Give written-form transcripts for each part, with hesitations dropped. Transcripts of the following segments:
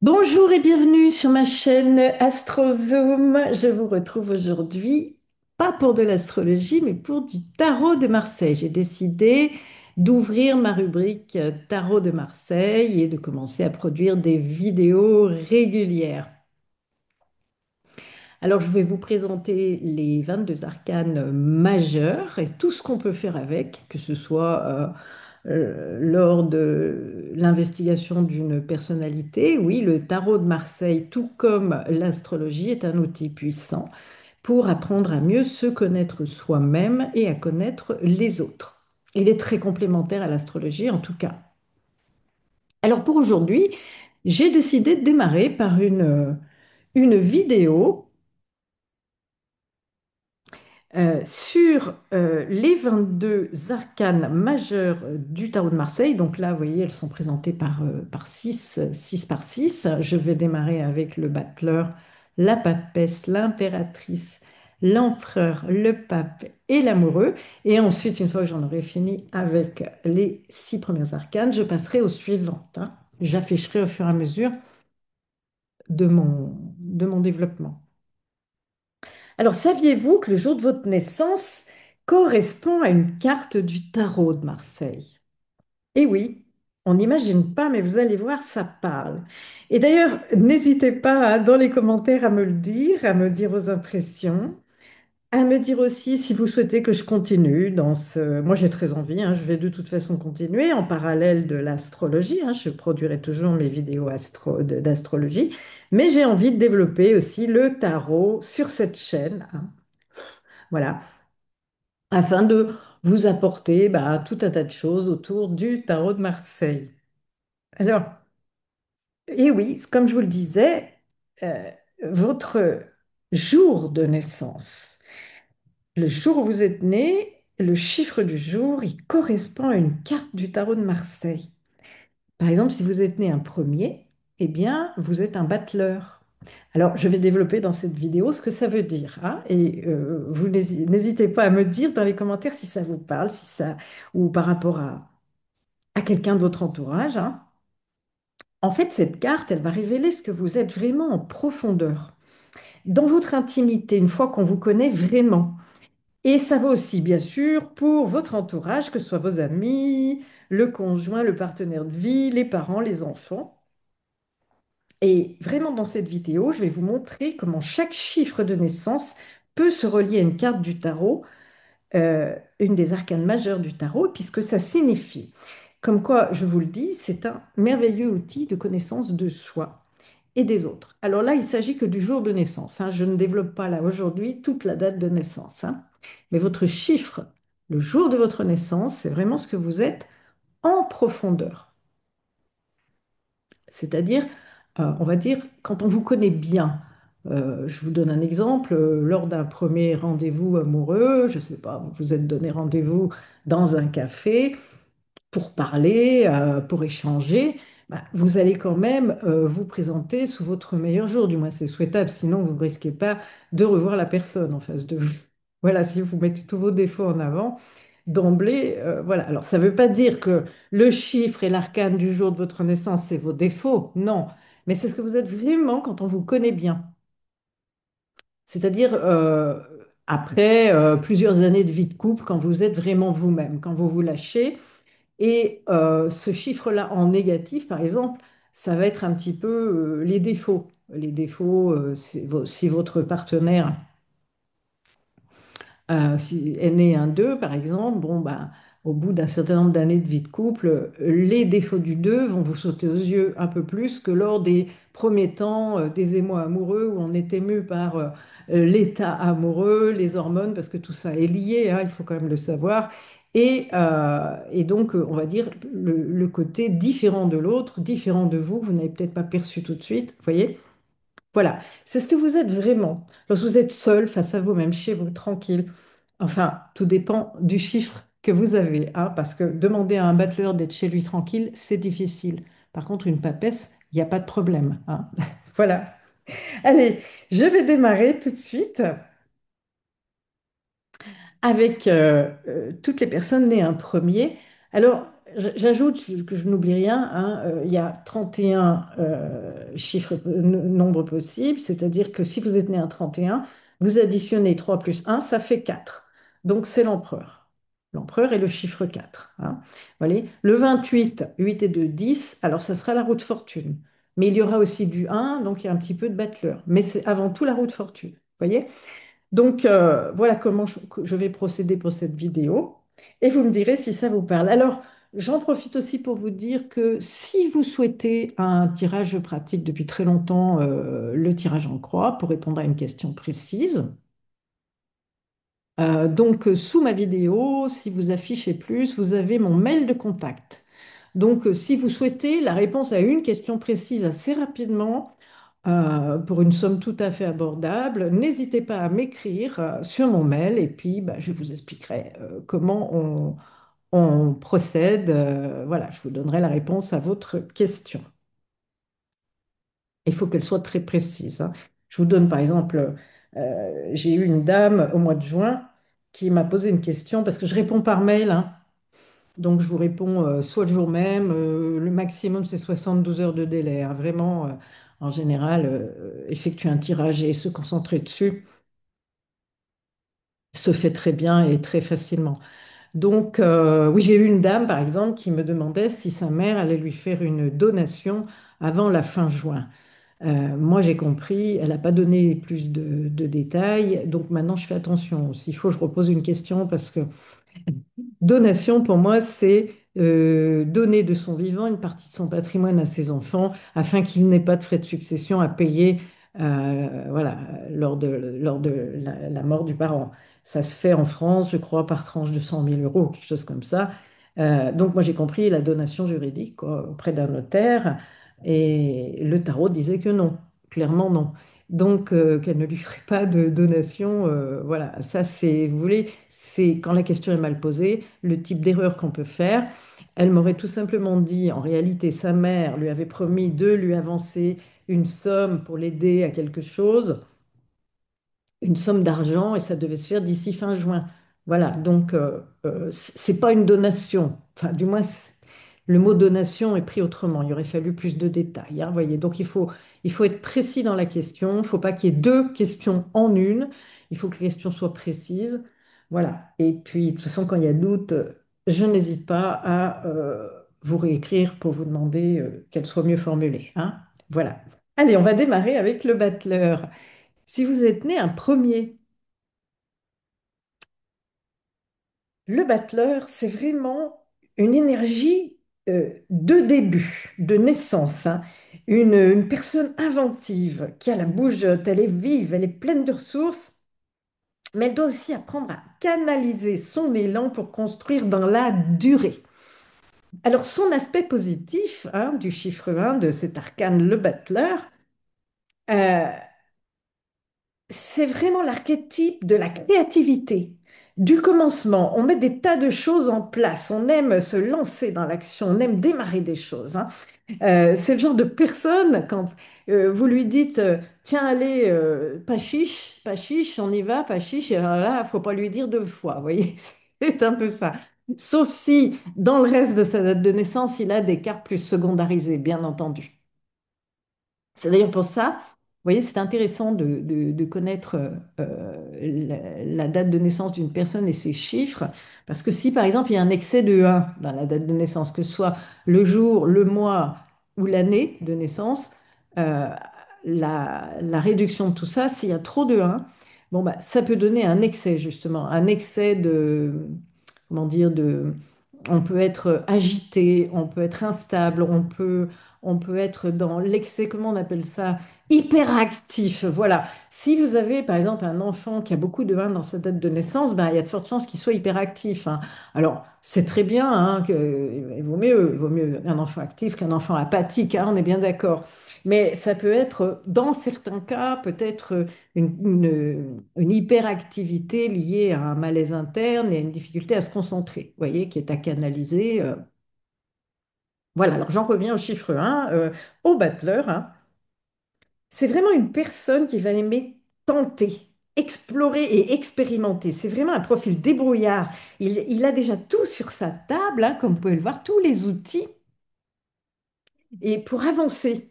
Bonjour et bienvenue sur ma chaîne AstroZoom. Je vous retrouve aujourd'hui, pas pour de l'astrologie, mais pour du tarot de Marseille. J'ai décidé d'ouvrir ma rubrique Tarot de Marseille et de commencer à produire des vidéos régulières. Alors, je vais vous présenter les 22 arcanes majeurs et tout ce qu'on peut faire avec, que ce soit lors de l'investigation d'une personnalité. Oui, le tarot de Marseille, tout comme l'astrologie, est un outil puissant pour apprendre à mieux se connaître soi-même et à connaître les autres. Il est très complémentaire à l'astrologie en tout cas. Alors pour aujourd'hui, j'ai décidé de démarrer par une vidéo sur les 22 arcanes majeures du tarot de Marseille. Donc là, vous voyez, elles sont présentées par 6, 6 par 6. Je vais démarrer avec le battleur, la papesse, l'impératrice, l'empereur, le pape et l'amoureux. Et ensuite, une fois que j'en aurai fini avec les 6 premiers arcanes, je passerai aux suivantes, hein. J'afficherai au fur et à mesure de mon développement. Alors, saviez-vous que le jour de votre naissance correspond à une carte du tarot de Marseille? Eh oui, on n'imagine pas, mais vous allez voir, ça parle. Et d'ailleurs, n'hésitez pas, hein, dans les commentaires à me dire vos impressions, à me dire aussi si vous souhaitez que je continue dans ce... Moi, j'ai très envie, hein, je vais de toute façon continuer en parallèle de l'astrologie, hein, je produirai toujours mes vidéos d'astrologie, mais j'ai envie de développer aussi le tarot sur cette chaîne, hein. Voilà, afin de vous apporter tout un tas de choses autour du tarot de Marseille. Alors, et oui, comme je vous le disais, euh, votre jour de naissance, le jour où vous êtes né, le chiffre du jour, il correspond à une carte du tarot de Marseille. Par exemple, si vous êtes né un premier, eh bien, vous êtes un battleur. Alors, je vais développer dans cette vidéo ce que ça veut dire, hein, et vous n'hésitez pas à me dire dans les commentaires si ça vous parle, si ça, ou par rapport à quelqu'un de votre entourage, hein. En fait, cette carte, elle va révéler ce que vous êtes vraiment en profondeur, dans votre intimité, une fois qu'on vous connaît vraiment. Et ça vaut aussi, bien sûr, pour votre entourage, que ce soit vos amis, le conjoint, le partenaire de vie, les parents, les enfants. Et vraiment, dans cette vidéo, je vais vous montrer comment chaque chiffre de naissance peut se relier à une carte du tarot, une des arcanes majeures du tarot, puisque ça signifie. Comme quoi, je vous le dis, c'est un merveilleux outil de connaissance de soi et des autres. Alors là, il s'agit que du jour de naissance, hein. Je ne développe pas là aujourd'hui toute la date de naissance, hein. Mais votre chiffre, le jour de votre naissance, c'est vraiment ce que vous êtes en profondeur. C'est-à-dire, on va dire, quand on vous connaît bien. Je vous donne un exemple. Lors d'un premier rendez-vous amoureux, je ne sais pas, vous vous êtes donné rendez-vous dans un café pour parler, pour échanger, vous allez quand même vous présenter sous votre meilleur jour. Du moins, c'est souhaitable, sinon vous ne risquez pas de revoir la personne en face de vous. Voilà, si vous mettez tous vos défauts en avant, d'emblée, voilà. Alors, ça ne veut pas dire que le chiffre et l'arcane du jour de votre naissance, c'est vos défauts, non. Mais c'est ce que vous êtes vraiment quand on vous connaît bien. C'est-à-dire, après plusieurs années de vie de couple, quand vous êtes vraiment vous-même, quand vous vous lâchez. Et ce chiffre-là en négatif, par exemple, ça va être un petit peu les défauts. Les défauts, si votre partenaire si est né un 2, par exemple, bon, au bout d'un certain nombre d'années de vie de couple, les défauts du 2 vont vous sauter aux yeux un peu plus que lors des premiers temps des émois amoureux où on est ému par l'état amoureux, les hormones, parce que tout ça est lié, hein, il faut quand même le savoir. Et donc, on va dire le côté différent de l'autre, différent de vous, vous n'avez peut-être pas perçu tout de suite, vous voyez? Voilà, c'est ce que vous êtes vraiment. Lorsque vous êtes seul face à vous-même, chez vous, tranquille. Enfin, tout dépend du chiffre que vous avez, hein, parce que demander à un battleur d'être chez lui tranquille, c'est difficile. Par contre, une papesse, il n'y a pas de problème, hein. Voilà. Allez, je vais démarrer tout de suite avec toutes les personnes nées un premier. Alors, j'ajoute que je n'oublie rien, hein, il y a 31 chiffres, nombres possibles, c'est-à-dire que si vous êtes né un 31, vous additionnez 3 plus un, ça fait 4. Donc c'est l'empereur. L'empereur est le chiffre 4, hein. Voilà. Le 28, 8 et 2, 10, alors ça sera la roue de fortune. Mais il y aura aussi du 1, donc il y a un petit peu de battleur. Mais c'est avant tout la roue de fortune. Vous voyez? Donc, voilà comment je vais procéder pour cette vidéo. Et vous me direz si ça vous parle. Alors, j'en profite aussi pour vous dire que si vous souhaitez un tirage pratique depuis très longtemps, le tirage en croix, pour répondre à une question précise, donc sous ma vidéo, si vous affichez plus, vous avez mon mail de contact. Donc, si vous souhaitez la réponse à une question précise assez rapidement, pour une somme tout à fait abordable, n'hésitez pas à m'écrire sur mon mail et puis bah, je vous expliquerai comment on procède. Voilà, je vous donnerai la réponse à votre question. Il faut qu'elle soit très précise, hein. Je vous donne par exemple, j'ai eu une dame au mois de juin qui m'a posé une question parce que je réponds par mail, hein. Donc je vous réponds soit le jour même, le maximum c'est 72 heures de délai, hein. Vraiment, en général, effectuer un tirage et se concentrer dessus se fait très bien et très facilement. Donc, oui, j'ai eu une dame, par exemple, qui me demandait si sa mère allait lui faire une donation avant la fin juin. Moi, j'ai compris, elle n'a pas donné plus de détails, donc maintenant je fais attention. S'il faut, je repose une question parce que donation, pour moi, c'est donner de son vivant une partie de son patrimoine à ses enfants afin qu'il n'ait pas de frais de succession à payer voilà, lors de la mort du parent. Ça se fait en France, je crois, par tranche de 100 000 euros, quelque chose comme ça. Donc, moi, j'ai compris la donation juridique, quoi, auprès d'un notaire et le tarot disait que non, clairement non. Donc, qu'elle ne lui ferait pas de donation. Voilà, ça, c'est, vous voulez, c'est quand la question est mal posée, le type d'erreur qu'on peut faire. Elle m'aurait tout simplement dit, en réalité, sa mère lui avait promis de lui avancer une somme pour l'aider à quelque chose, une somme d'argent, et ça devait se faire d'ici fin juin. Voilà, donc c'est pas une donation. Enfin, du moins, le mot donation est pris autrement. Il aurait fallu plus de détails, hein, voyez. Donc il faut être précis dans la question. Il ne faut pas qu'il y ait deux questions en une. Il faut que les questions soient précises. Voilà. Et puis, de toute façon, quand il y a doute, je n'hésite pas à vous réécrire pour vous demander qu'elle soit mieux formulée, hein. Voilà. Allez, on va démarrer avec le battleur. Si vous êtes né un premier, le battleur, c'est vraiment une énergie de début, de naissance, hein. Une personne inventive qui a la bougeotte, elle est vive, elle est pleine de ressources, mais elle doit aussi apprendre à canaliser son élan pour construire dans la durée. Alors, son aspect positif, hein, du chiffre 1 de cet arcane, le battleur, euh, c'est vraiment l'archétype de la créativité, du commencement. On met des tas de choses en place, on aime se lancer dans l'action, on aime démarrer des choses, hein. C'est le genre de personne, quand vous lui dites, tiens, allez, pas chiche, on y va, pas chiche, et alors là, il ne faut pas lui dire deux fois, vous voyez, c'est un peu ça. Sauf si, dans le reste de sa date de naissance, il a des cartes plus secondarisées, bien entendu. C'est d'ailleurs pour ça, vous voyez, c'est intéressant de connaître la date de naissance d'une personne et ses chiffres, parce que si par exemple il y a un excès de 1 dans la date de naissance, que ce soit le jour, le mois ou l'année de naissance, euh, la réduction de tout ça, s'il y a trop de 1, bon, bah, ça peut donner un excès justement, un excès de, comment dire, on peut être agité, on peut être instable, on peut être dans l'excès, comment on appelle ça? Hyperactif. Voilà. Si vous avez, par exemple, un enfant qui a beaucoup de 1 dans sa date de naissance, ben, il y a de fortes chances qu'il soit hyperactif, hein. Alors, c'est très bien, hein, il vaut mieux un enfant actif qu'un enfant apathique, hein, on est bien d'accord. Mais ça peut être, dans certains cas, peut-être une hyperactivité liée à un malaise interne et à une difficulté à se concentrer, vous voyez, qui est à canaliser. Voilà, alors j'en reviens au chiffre 1, au battleur, hein. C'est vraiment une personne qui va aimer tenter. explorer et expérimenter. C'est vraiment un profil débrouillard. Il a déjà tout sur sa table, hein, comme vous pouvez le voir, tous les outils. Et pour avancer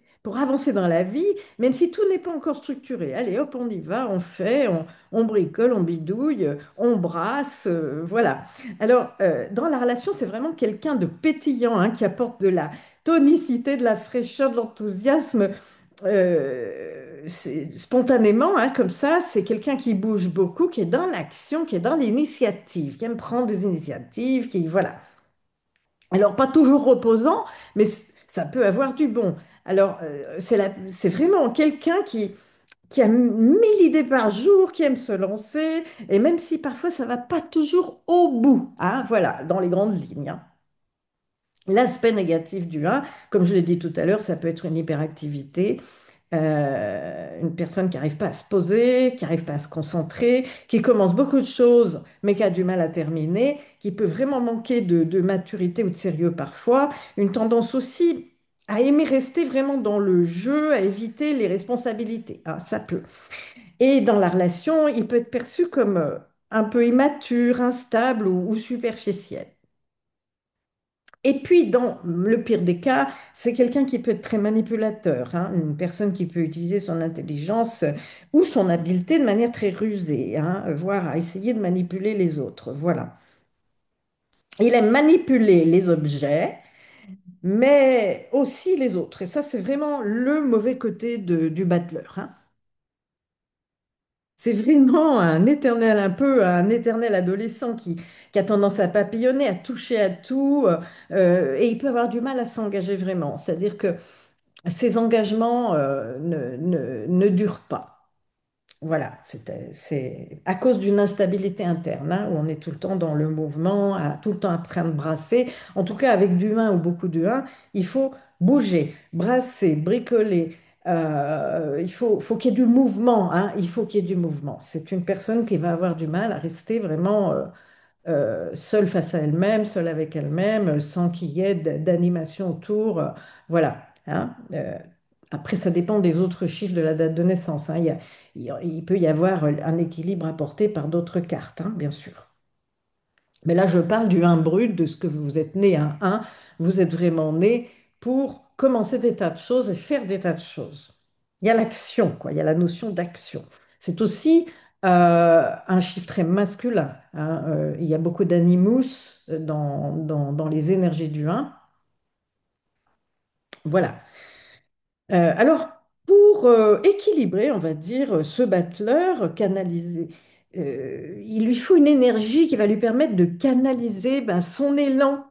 dans la vie, même si tout n'est pas encore structuré, allez hop, on y va, on fait, on bricole, on bidouille, on brasse, voilà. Alors, dans la relation, c'est vraiment quelqu'un de pétillant, hein, qui apporte de la tonicité, de la fraîcheur, de l'enthousiasme, spontanément, hein, comme ça. C'est quelqu'un qui bouge beaucoup, qui est dans l'action, qui est dans l'initiative, qui aime prendre des initiatives, qui, voilà. Alors, pas toujours reposant, mais ça peut avoir du bon. Alors, c'est vraiment quelqu'un qui a 1000 idées par jour, qui aime se lancer, et même si parfois ça va pas toujours au bout, hein, voilà, dans les grandes lignes, hein. L'aspect négatif du 1, comme je l'ai dit tout à l'heure, ça peut être une hyperactivité, une personne qui n'arrive pas à se poser, qui n'arrive pas à se concentrer, qui commence beaucoup de choses, mais qui a du mal à terminer, qui peut vraiment manquer de maturité ou de sérieux parfois. Une tendance aussi à aimer rester vraiment dans le jeu, à éviter les responsabilités, hein, ça peut. Et dans la relation, il peut être perçu comme un peu immature, instable ou superficiel. Et puis, dans le pire des cas, c'est quelqu'un qui peut être très manipulateur, hein, une personne qui peut utiliser son intelligence ou son habileté de manière très rusée, hein, voire à essayer de manipuler les autres. Voilà. Il aime manipuler les objets, mais aussi les autres. Et ça, c'est vraiment le mauvais côté du battleur, hein. C'est vraiment un éternel, un peu un éternel adolescent qui a tendance à papillonner, à toucher à tout, et il peut avoir du mal à s'engager vraiment. C'est-à-dire que ces engagements ne durent pas. Voilà, c'est à cause d'une instabilité interne, hein, où on est tout le temps dans le mouvement, tout le temps en train de brasser. En tout cas, avec du 1 ou beaucoup de 1, il faut bouger, brasser, bricoler. Il faut qu'il y ait du mouvement, hein, il faut qu'il y ait du mouvement. C'est une personne qui va avoir du mal à rester vraiment seule face à elle-même, seule avec elle-même, sans qu'il y ait d'animation autour. Voilà, hein. Après, ça dépend des autres chiffres de la date de naissance, hein. Il peut y avoir un équilibre apporté par d'autres cartes, hein, bien sûr. Mais là, je parle du 1 brut, de ce que vous êtes né un 1. Vous êtes vraiment né pour commencer des tas de choses et faire des tas de choses. Il y a l'action, quoi. Il y a la notion d'action. C'est aussi un chiffre très masculin, hein. Il y a beaucoup d'animus dans les énergies du 1. Voilà. Alors, pour équilibrer, on va dire, ce battleur, canaliser, il lui faut une énergie qui va lui permettre de canaliser ben, son élan,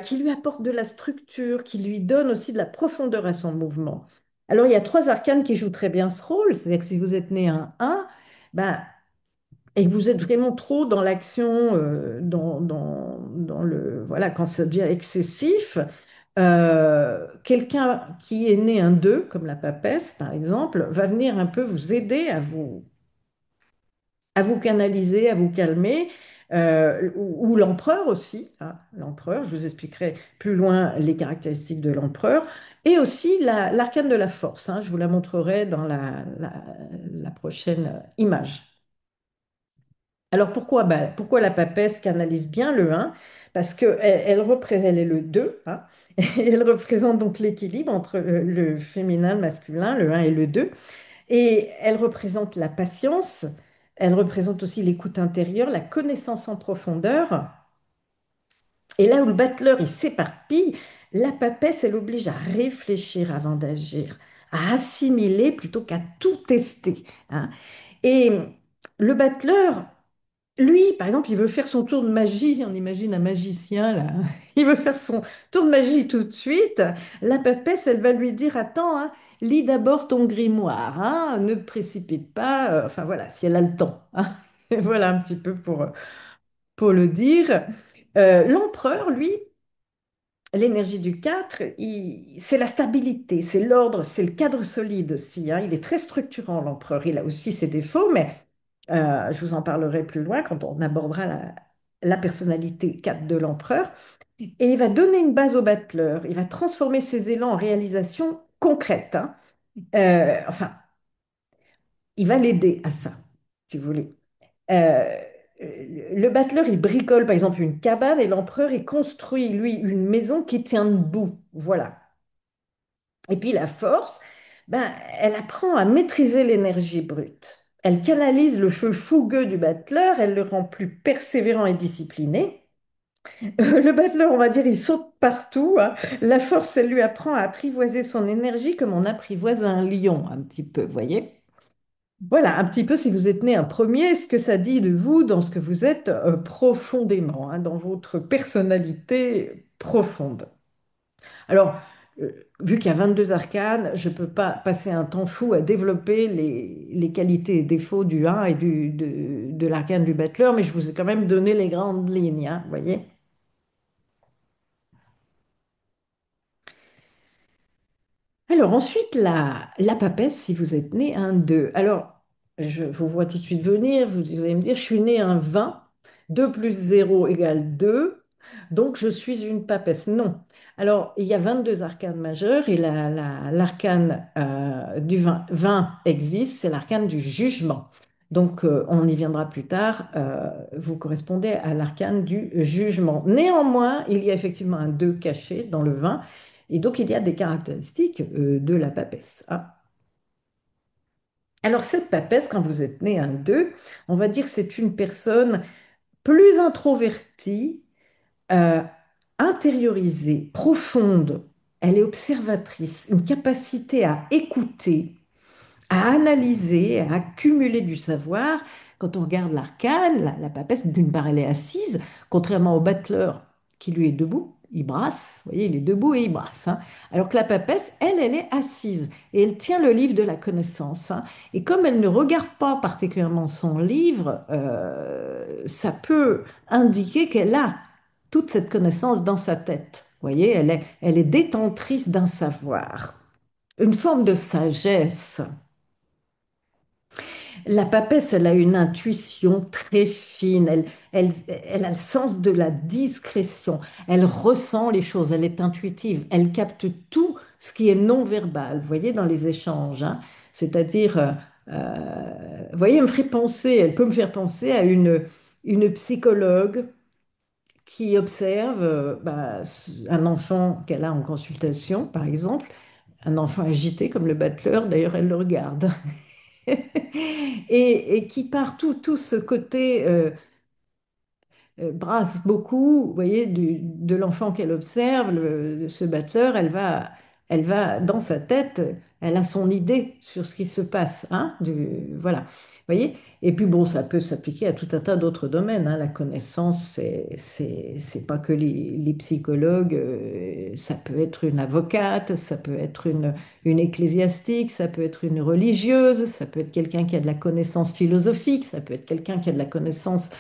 qui lui apporte de la structure, qui lui donne aussi de la profondeur à son mouvement. Alors, il y a trois arcanes qui jouent très bien ce rôle. C'est-à-dire que si vous êtes né un 1, ben, et que vous êtes vraiment trop dans l'action, dans le, voilà, quand ça devient excessif, quelqu'un qui est né un 2 comme la papesse, par exemple, va venir un peu vous aider à vous canaliser, à vous calmer, ou l'empereur aussi, hein, l'empereur, je vous expliquerai plus loin les caractéristiques de l'empereur, et aussi l'arcane de la force, hein, je vous la montrerai dans la prochaine image. Alors pourquoi? Ben, pourquoi la papesse canalise bien le 1? Parce elle est le 2, hein, et elle représente donc l'équilibre entre le féminin, le masculin, le 1 et le 2. Et elle représente la patience, elle représente aussi l'écoute intérieure, la connaissance en profondeur. Et là où le battleur, il s'éparpille, la papesse, elle oblige à réfléchir avant d'agir, à assimiler plutôt qu'à tout tester, hein. Et le battleur, lui, par exemple, il veut faire son tour de magie. On imagine un magicien, là. Il veut faire son tour de magie tout de suite. La papesse, elle va lui dire, attends, hein, lis d'abord ton grimoire, hein, ne précipite pas. Enfin, voilà, si elle a le temps, hein. Et voilà un petit peu pour le dire. L'empereur, lui, l'énergie du 4, c'est la stabilité, c'est l'ordre, c'est le cadre solide aussi, hein. Il est très structurant, l'empereur. Il a aussi ses défauts, mais je vous en parlerai plus loin quand on abordera la personnalité 4 de l'empereur. Et il va donner une base au battleur. Il va transformer ses élans en réalisation concrète, hein. Enfin, il va l'aider à ça. si vous voulez. Euh, le battleur, il bricole par exemple une cabane et l'empereur, il construit, lui, une maison qui tient debout. Voilà. Et puis la force, ben, elle apprend à maîtriser l'énergie brute. Elle canalise le feu fougueux du battleur, elle le rend plus persévérant et discipliné. Le battleur, on va dire, il saute partout, hein. La force, elle lui apprend à apprivoiser son énergie comme on apprivoise un lion, un petit peu, vous voyez? Voilà, un petit peu si vous êtes né un premier, ce que ça dit de vous dans ce que vous êtes profondément, hein, dans votre personnalité profonde. Alors, euh, vu qu'il y a 22 arcanes, je ne peux pas passer un temps fou à développer les qualités et défauts du 1 et de l'arcane du battleur, mais je vous ai quand même donné les grandes lignes, hein, vous voyez? Alors ensuite, la papesse, si vous êtes né un 2. Alors, je vous vois tout de suite venir, vous allez me dire, je suis né un 20. 2 plus 0 égale 2, donc je suis une papesse. Non. Alors, il y a 22 arcanes majeures et l'arcane du 20 existe, c'est l'arcane du jugement. Donc, on y viendra plus tard, vous correspondez à l'arcane du jugement. Néanmoins, il y a effectivement un 2 caché dans le 20. Et donc, il y a des caractéristiques de la papesse, hein. Alors, cette papesse, quand vous êtes né un 2, on va dire que c'est une personne plus introvertie, euh, intériorisée, profonde. Elle est observatrice, une capacité à écouter, à analyser, à accumuler du savoir. Quand on regarde l'arcane, la papesse, d'une part, elle est assise, contrairement au battleur qui lui est debout, il brasse, vous voyez, il est debout et il brasse, hein. Alors que la papesse, elle est assise et elle tient le livre de la connaissance, hein. Et comme elle ne regarde pas particulièrement son livre, ça peut indiquer qu'elle a toute cette connaissance dans sa tête. Vous voyez, elle est détentrice d'un savoir, une forme de sagesse. La papesse, elle a une intuition très fine, elle a le sens de la discrétion, elle ressent les choses, elle est intuitive, elle capte tout ce qui est non-verbal, vous voyez, dans les échanges, hein. C'est-à-dire, vous voyez, elle peut me faire penser à une psychologue qui observe un enfant qu'elle a en consultation, par exemple, un enfant agité comme le battleur, d'ailleurs, elle le regarde. Et qui par tout ce côté brasse beaucoup, vous voyez, de l'enfant qu'elle observe, ce battleur, elle va dans sa tête, elle a son idée sur ce qui se passe, hein, voilà, vous voyez. Et puis bon, ça peut s'appliquer à tout un tas d'autres domaines, hein. La connaissance, c'est pas que les psychologues, ça peut être une avocate, ça peut être une ecclésiastique, ça peut être une religieuse, ça peut être quelqu'un qui a de la connaissance philosophique, ça peut être quelqu'un qui a de la connaissance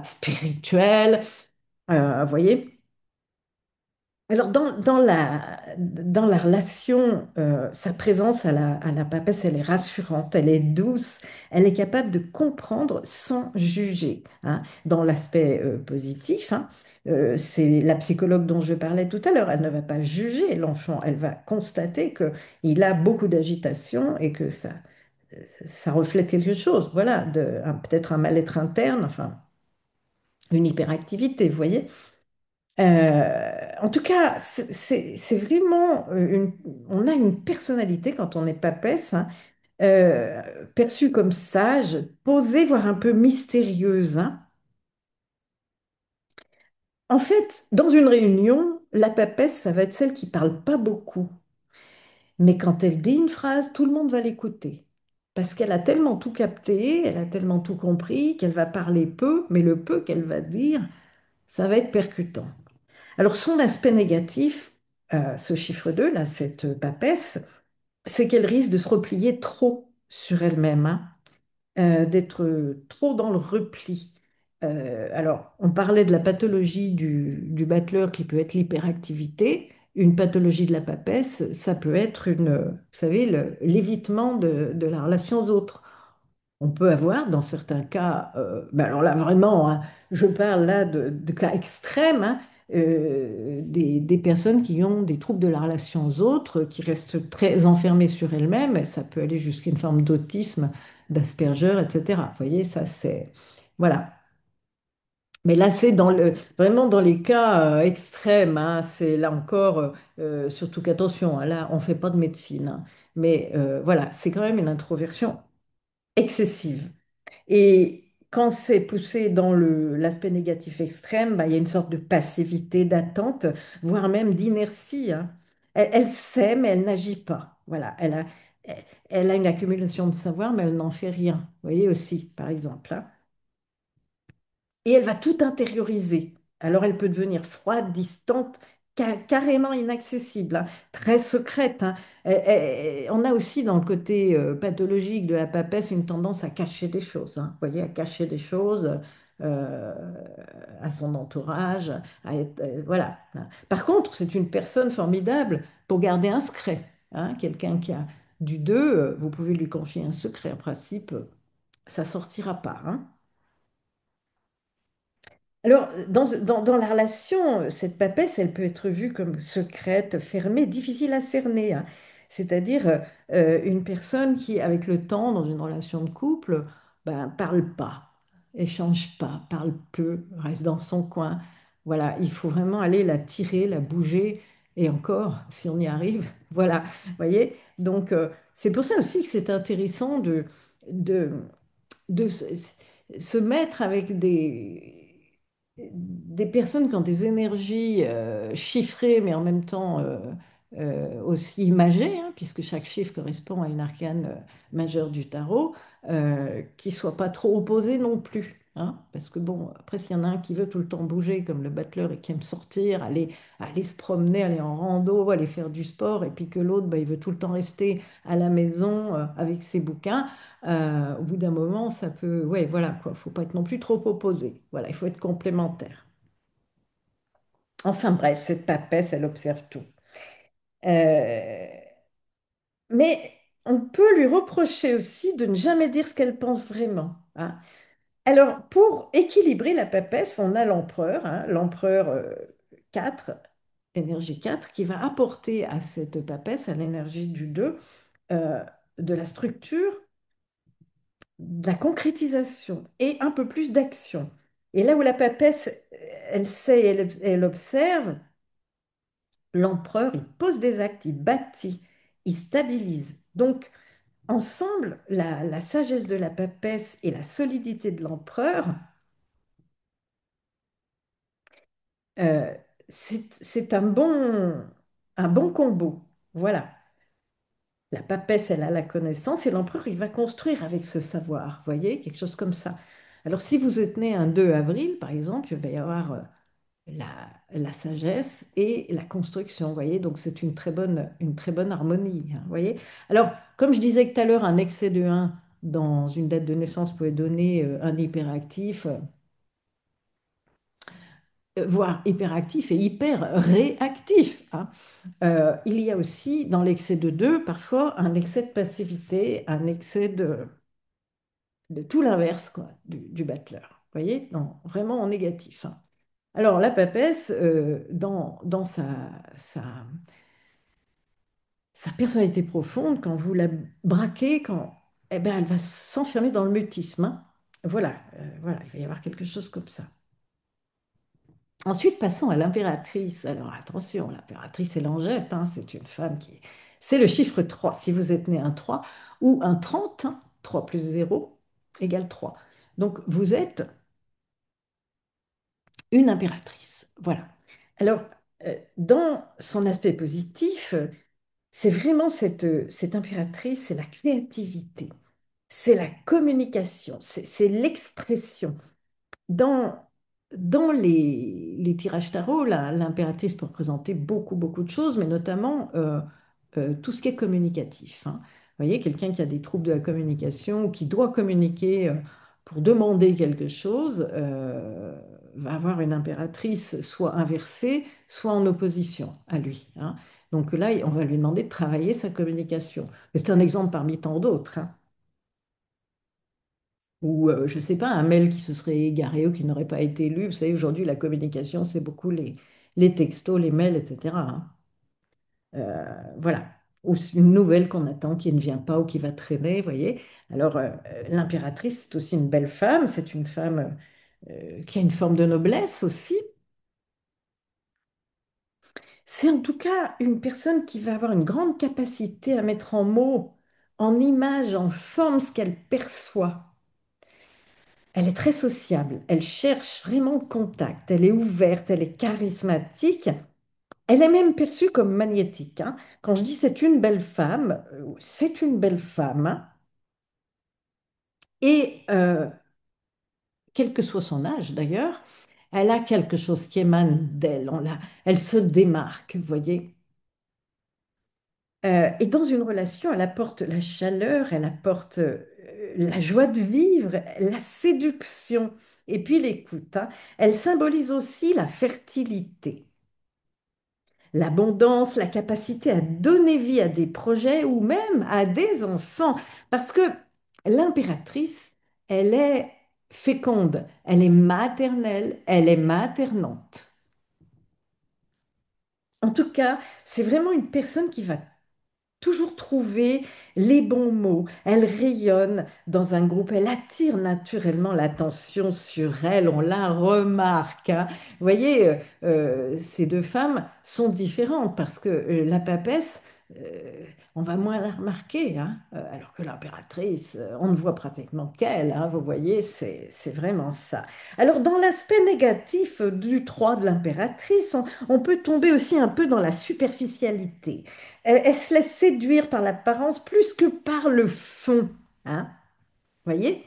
spirituelle, vous voyez. Alors, dans la relation, sa présence à la papesse, elle est rassurante, elle est douce, elle est capable de comprendre sans juger, hein. Dans l'aspect positif, hein, c'est la psychologue dont je parlais tout à l'heure, elle ne va pas juger l'enfant, elle va constater qu'il a beaucoup d'agitation et que ça reflète quelque chose, voilà, peut-être un mal-être interne, enfin, une hyperactivité, vous voyez. En tout cas, c'est vraiment on a une personnalité quand on est papesse, hein, perçue comme sage, posée, voire un peu mystérieuse, hein. En fait, dans une réunion, la papesse, ça va être celle qui parle pas beaucoup. Mais quand elle dit une phrase, tout le monde va l'écouter. Parce qu'elle a tellement tout capté, elle a tellement tout compris qu'elle va parler peu, mais le peu qu'elle va dire, ça va être percutant. Alors, son aspect négatif, ce chiffre 2 là, cette papesse, c'est qu'elle risque de se replier trop sur elle-même, hein, d'être trop dans le repli. Alors, on parlait de la pathologie du battleur qui peut être l'hyperactivité. Une pathologie de la papesse, ça peut être vous savez, l'évitement de la relation aux autres. On peut avoir, dans certains cas, alors là vraiment, hein, je parle là de cas extrêmes, hein, des personnes qui ont des troubles de la relation aux autres, qui restent très enfermées sur elles-mêmes. Ça peut aller jusqu'à une forme d'autisme, d'Asperger, etc. Vous voyez, ça c'est... Voilà. Mais là, c'est vraiment dans les cas extrêmes, hein. C'est là encore, surtout qu'attention, hein, là, on ne fait pas de médecine, hein. Mais voilà, c'est quand même une introversion excessive. Et quand c'est poussé dans l'aspect négatif extrême, bah, il y a une sorte de passivité, d'attente, voire même d'inertie, hein. Elle sait, mais elle n'agit pas. Voilà, elle, elle a une accumulation de savoir, mais elle n'en fait rien. Vous voyez aussi, par exemple, hein. Et elle va tout intérioriser. Alors elle peut devenir froide, distante, carrément inaccessible, hein, très secrète, hein. On a aussi dans le côté pathologique de la papesse une tendance à cacher des choses, hein, vous voyez, à cacher des choses euh, à son entourage, voilà, hein. Par contre, c'est une personne formidable pour garder un secret, hein. Quelqu'un qui a du 2, vous pouvez lui confier un secret, en principe, ça sortira pas, hein. Alors, dans la relation, cette papesse, elle peut être vue comme secrète, fermée, difficile à cerner, hein. C'est-à-dire une personne qui, avec le temps, dans une relation de couple, ben, parle pas, échange pas, parle peu, reste dans son coin. Voilà, il faut vraiment aller la tirer, la bouger, et encore, si on y arrive, voilà, vous voyez. Donc, c'est pour ça aussi que c'est intéressant de, de se mettre avec des personnes qui ont des énergies chiffrées, mais en même temps aussi imagées, hein, puisque chaque chiffre correspond à une arcane majeure du tarot, qui ne soient pas trop opposés non plus, hein. Parce que bon, après, s'il y en a un qui veut tout le temps bouger, comme le battleur, et qui aime sortir, aller se promener, aller en rando, aller faire du sport, et puis que l'autre, bah, il veut tout le temps rester à la maison avec ses bouquins, au bout d'un moment, ça peut... Ouais, voilà, quoi. Faut pas être non plus trop opposé. Voilà, il faut être complémentaire. Enfin bref, cette papesse, elle observe tout. Euh, Mais on peut lui reprocher aussi de ne jamais dire ce qu'elle pense vraiment, hein. Alors, pour équilibrer la papesse, on a l'empereur, hein, l'empereur 4, énergie 4, qui va apporter à cette papesse, à l'énergie du 2, euh, de la structure, de la concrétisation et un peu plus d'action. Et là où la papesse, elle sait, elle observe, l'empereur, il pose des actes, il bâtit, il stabilise. Donc, ensemble, la sagesse de la papesse et la solidité de l'empereur, euh, c'est un bon combo. Voilà. La papesse, elle a la connaissance et l'empereur, il va construire avec ce savoir. Vous voyez, quelque chose comme ça. Alors, si vous êtes né un 2 avril, par exemple, il va y avoir la sagesse et la construction. Vous voyez, donc c'est une très bonne harmonie, hein, vous voyez. Alors, comme je disais tout à l'heure, un excès de un dans une date de naissance peut donner un hyperactif, voire hyperactif et hyper réactif, hein. Il y a aussi dans l'excès de 2 parfois un excès de passivité, un excès de tout l'inverse quoi, du battleur. Vous voyez, non, vraiment en négatif, hein. Alors, la papesse, dans sa personnalité profonde, quand vous la braquez, eh ben, elle va s'enfermer dans le mutisme, hein. Voilà, voilà, il va y avoir quelque chose comme ça. Ensuite, passons à l'impératrice. Alors, attention, l'impératrice est l'angette, hein, c'est une femme qui... C'est le chiffre 3. Si vous êtes né un 3 ou un 30, hein, 3 plus 0 égale 3. Donc, vous êtes une impératrice. Voilà. Alors, dans son aspect positif, c'est vraiment cette impératrice, c'est la créativité, c'est la communication, c'est l'expression. Dans, dans les tirages tarot, l'impératrice peut représenter beaucoup de choses, mais notamment tout ce qui est communicatif, hein. Vous voyez, quelqu'un qui a des troubles de la communication ou qui doit communiquer pour demander quelque chose va avoir une impératrice soit inversée, soit en opposition à lui, hein. Donc là, on va lui demander de travailler sa communication. Mais c'est un exemple parmi tant d'autres, hein. Ou, je ne sais pas, un mail qui se serait égaré ou qui n'aurait pas été lu. Vous savez, aujourd'hui, la communication, c'est beaucoup les textos, les mails, etc. hein. Voilà. Ou une nouvelle qu'on attend qui ne vient pas ou qui va traîner, vous voyez. Alors, l'impératrice, c'est aussi une belle femme, c'est une femme qui a une forme de noblesse aussi. C'est en tout cas une personne qui va avoir une grande capacité à mettre en mots, en images, en forme ce qu'elle perçoit. Elle est très sociable, elle cherche vraiment le contact, elle est ouverte, elle est charismatique, elle est même perçue comme magnétique. hein. Quand je dis c'est une belle femme, c'est une belle femme. hein. Et quel que soit son âge d'ailleurs, elle a quelque chose qui émane d'elle. Elle se démarque, vous voyez. Et dans une relation, elle apporte la chaleur, elle apporte la joie de vivre, la séduction et puis l'écoute. hein. Elle symbolise aussi la fertilité, l'abondance, la capacité à donner vie à des projets ou même à des enfants. Parce que l'impératrice, elle est féconde, elle est maternelle, elle est maternante. En tout cas, c'est vraiment une personne qui va toujours trouver les bons mots. Elle rayonne dans un groupe, elle attire naturellement l'attention sur elle, on la remarque. hein. Vous voyez, ces deux femmes sont différentes parce que la papesse, euh, on va moins la remarquer, hein, alors que l'impératrice, on ne voit pratiquement qu'elle, hein, vous voyez, c'est vraiment ça. Alors, dans l'aspect négatif du 3 de l'impératrice, on peut tomber aussi un peu dans la superficialité. Elle se laisse séduire par l'apparence plus que par le fond. Hein, voyez?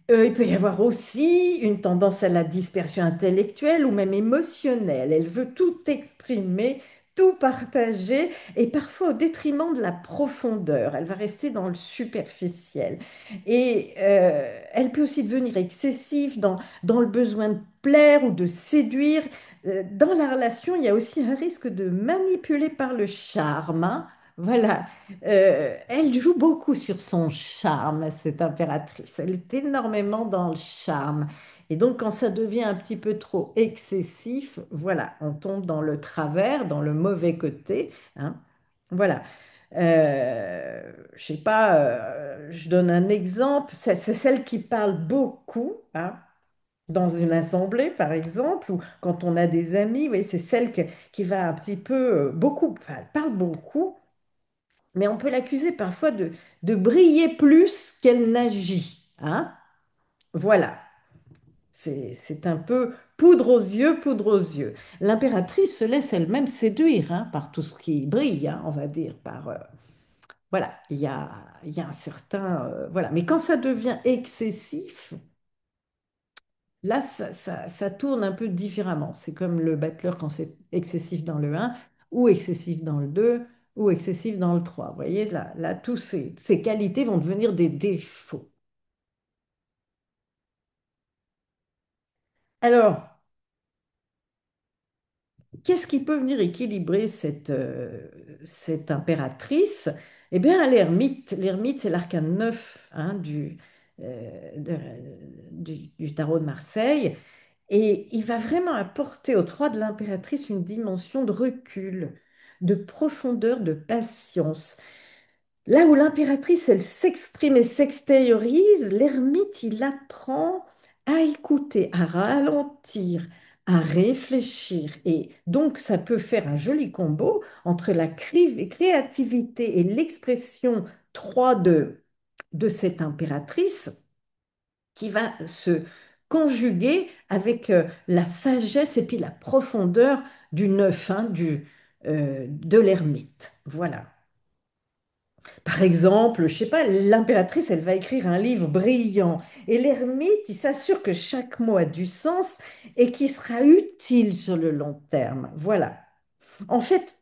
Il peut y avoir aussi une tendance à la dispersion intellectuelle ou même émotionnelle. Elle veut tout exprimer, tout partager et parfois au détriment de la profondeur. Elle va rester dans le superficiel. Et elle peut aussi devenir excessive dans le besoin de plaire ou de séduire. Dans la relation, il y a aussi un risque de manipuler par le charme. hein. Voilà. Elle joue beaucoup sur son charme, cette impératrice. Elle est énormément dans le charme. Et donc, quand ça devient un petit peu trop excessif, voilà, on tombe dans le travers, dans le mauvais côté. hein. Voilà. Je sais pas, je donne un exemple. C'est celle qui parle beaucoup, hein, dans une assemblée, par exemple, ou quand on a des amis. Vous voyez, c'est celle qui va un petit peu beaucoup, enfin, elle parle beaucoup mais on peut l'accuser parfois de briller plus qu'elle n'agit. Hein. Voilà, c'est un peu poudre aux yeux, poudre aux yeux. L'impératrice se laisse elle-même séduire hein, par tout ce qui brille, hein, on va dire, voilà, il y a un certain... voilà. Mais quand ça devient excessif, là, ça tourne un peu différemment. C'est comme le battleur quand c'est excessif dans le un ou excessif dans le 2 ou excessif dans le 3. Vous voyez, là tous ces qualités vont devenir des défauts. Alors, qu'est-ce qui peut venir équilibrer cette impératrice? Eh bien, l'ermite. L'ermite, c'est l'arcane 9 hein, du tarot de Marseille. Et il va vraiment apporter au 3 de l'impératrice une dimension de recul, de profondeur, de patience. Là où l'impératrice, elle s'exprime et s'extériorise, l'ermite, il apprend à écouter, à ralentir, à réfléchir. Et donc, ça peut faire un joli combo entre la créativité et l'expression 3 de cette impératrice qui va se conjuguer avec la sagesse et puis la profondeur du neuf, hein, de l'ermite. Voilà. Par exemple, je sais pas, l'impératrice, elle va écrire un livre brillant et l'ermite, il s'assure que chaque mot a du sens et qu'il sera utile sur le long terme. Voilà. En fait,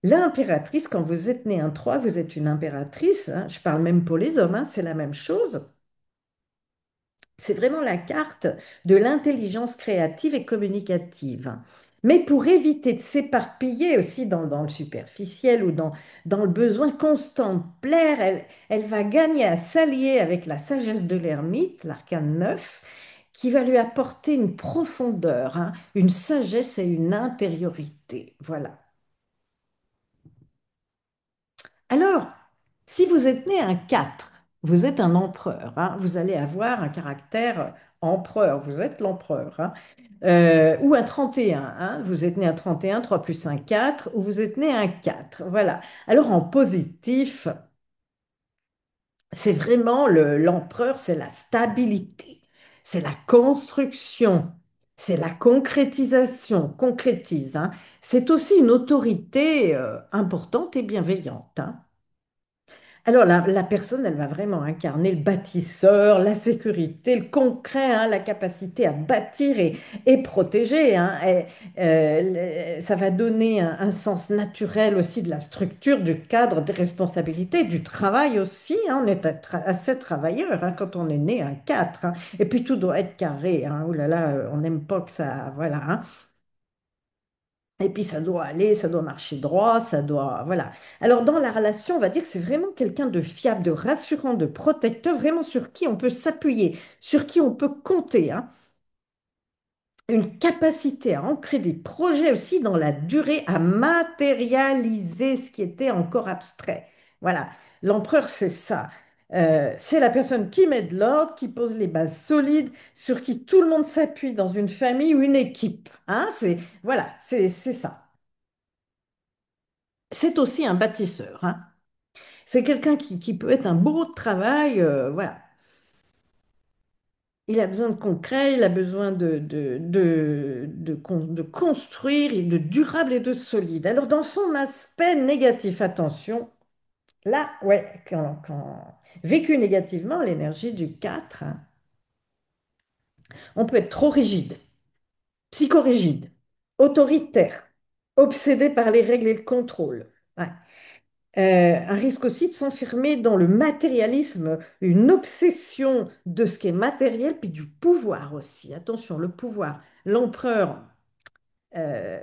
l'impératrice, quand vous êtes né un 3, vous êtes une impératrice, hein, je parle même pour les hommes, hein, c'est la même chose. C'est vraiment la carte de l'intelligence créative et communicative. Mais pour éviter de s'éparpiller aussi dans le superficiel ou dans le besoin constant de plaire, elle va gagner à s'allier avec la sagesse de l'ermite, l'arcane 9, qui va lui apporter une profondeur, hein, une sagesse et une intériorité. Voilà. Alors, si vous êtes né un 4, vous êtes un empereur, hein, vous allez avoir un caractère empereur, vous êtes l'empereur, hein. Ou un 31, hein, vous êtes né un 31, 3 plus un 4, ou vous êtes né un 4. Voilà. Alors en positif, c'est vraiment l'empereur, c'est la stabilité, c'est la construction, c'est la concrétisation, concrétise, hein. C'est aussi une autorité importante et bienveillante, hein. Alors, la personne, elle va vraiment incarner le bâtisseur, la sécurité, le concret, hein, la capacité à bâtir et protéger, hein. Ça va donner un sens naturel aussi de la structure, du cadre, des responsabilités, du travail aussi, hein. On est assez travailleur, hein, quand on est né un 4, hein. Et puis, tout doit être carré, hein. Oh là là, on n'aime pas que ça... Voilà, hein. Et puis ça doit aller, ça doit marcher droit, ça doit... Voilà. Alors dans la relation, on va dire que c'est vraiment quelqu'un de fiable, de rassurant, de protecteur, vraiment sur qui on peut s'appuyer, sur qui on peut compter, hein. Une capacité à ancrer des projets aussi dans la durée, à matérialiser ce qui était encore abstrait. Voilà. L'empereur, c'est ça. C'est la personne qui met de l'ordre, qui pose les bases solides, sur qui tout le monde s'appuie dans une famille ou une équipe, hein. Voilà, c'est ça. C'est aussi un bâtisseur, hein. C'est quelqu'un qui peut être un bourreau de travail. Voilà. Il a besoin de concret, il a besoin de construire, et de durable et de solide. Alors, dans son aspect négatif, attention, là, ouais, vécu négativement, l'énergie du 4, hein, on peut être trop rigide, psychorigide, autoritaire, obsédé par les règles et le contrôle. Ouais. Un risque aussi de s'enfermer dans le matérialisme, une obsession de ce qui est matériel, puis du pouvoir aussi. Attention, le pouvoir. L'empereur, euh,